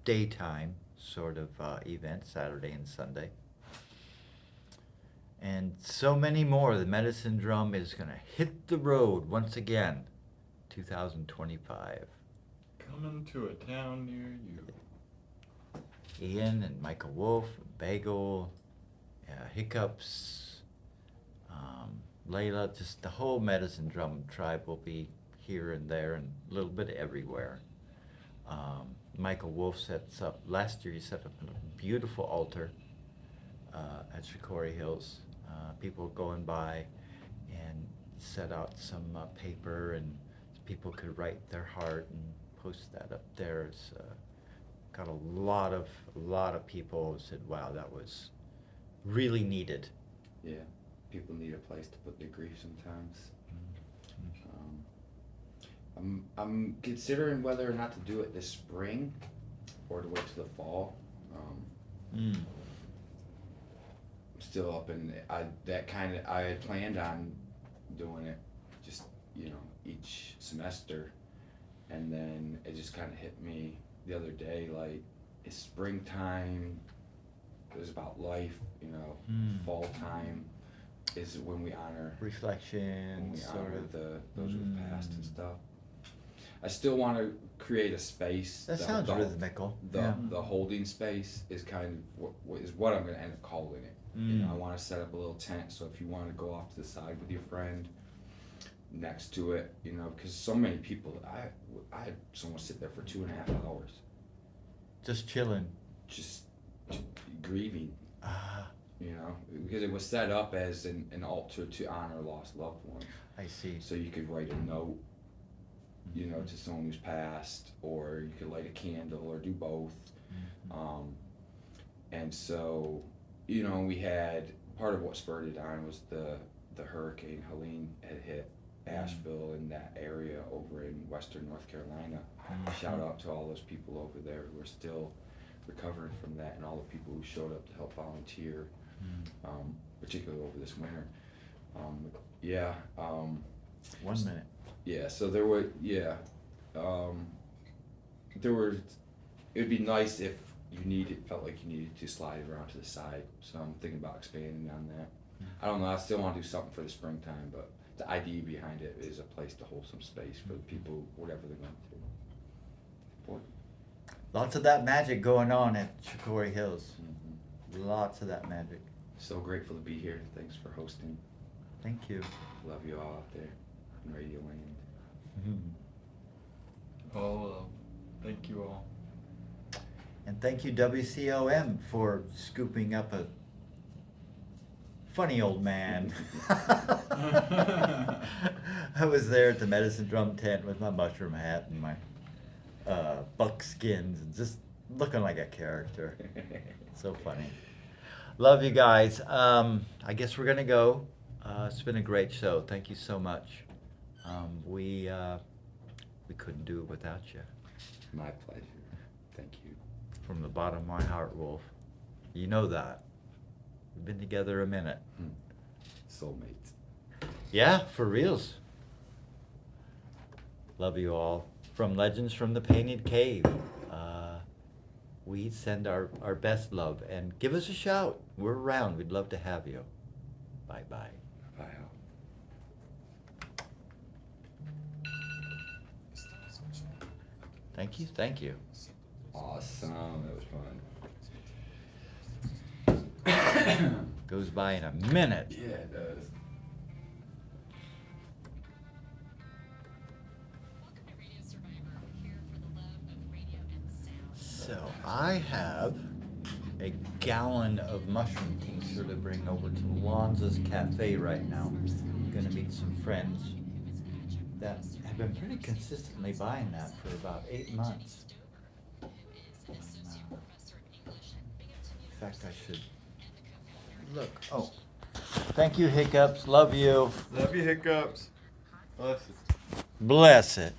daytime sort of event, Saturday and Sunday. And so many more. The Medicine Drum is going to hit the road once again, 2025. Coming to a town near you. Ian and Michael Wolf, Bagel, Hiccups, Layla, just the whole Medicine Drum tribe will be here and there and a little bit everywhere. Michael Wolf sets up, last year he set up a beautiful altar at Shikori Hills. People going by and set out some paper, and people could write their heart and post that up there. It's got a lot of people said, wow, that was really needed. Yeah, people need a place to put their grief sometimes. I'm considering whether or not to do it this spring or to wait till the fall. I'm still up in I had planned on doing it just, each semester, and then it just kind of hit me the other day, like, it's springtime, it was about life, fall time is when we honor Reflection, sort of. those who've passed and stuff. I still want to create a space. That sounds rhythmical. The holding space is kind of what I'm going to end up calling it. I want to set up a little tent, so if you want to go off to the side with your friend next to it, because so many people, I had someone sit there for 2.5 hours. Just chilling. Just grieving. Because it was set up as an altar to honor lost loved ones. I see. So you could write a note, to someone who's passed, or you could light a candle, or do both. And so, we had, part of what spurred it on was the Hurricane Helene had hit Asheville and that area over in western North Carolina. Shout out to all those people over there who are still recovering from that, and all the people who showed up to help volunteer, particularly over this winter. 1 minute. Yeah, so there were, it would be nice if felt like you needed to slide around to the side, so I'm thinking about expanding on that. I don't know, I still want to do something for the springtime, but the idea behind it is a place to hold some space for the people, whatever they're going through. Important. Lots of that magic going on at Shikori Hills. Lots of that magic. So grateful to be here. Thanks for hosting. Thank you. Love you all out there in Radio Land. All love. Thank you all. And thank you, WCOM, for scooping up a funny old man. I was there at the Medicine Drum tent with my mushroom hat and my buckskins and just looking like a character. So funny. Love you guys. I guess we're going to go. It's been a great show. Thank you so much. We couldn't do it without you. My pleasure. Thank you. From the bottom of my heart, Wolf. You know that. We've been together a minute. Soulmates. Yeah, for reals. Love you all. From Legends from the Painted Cave. we send our best love, and give us a shout. We're around. We'd love to have you. Bye-bye. Bye. Thank you, thank you. Awesome. That was fun. Goes by in a minute. Yeah, it does. So I have a gallon of mushroom tincture to bring over to Lonza's Cafe right now. I'm gonna meet some friends that have been pretty consistently buying that for about 8 months. And, in fact, I should look. Oh, thank you, Hiccups. Love you. Love you, Hiccups. Bless it. Bless it.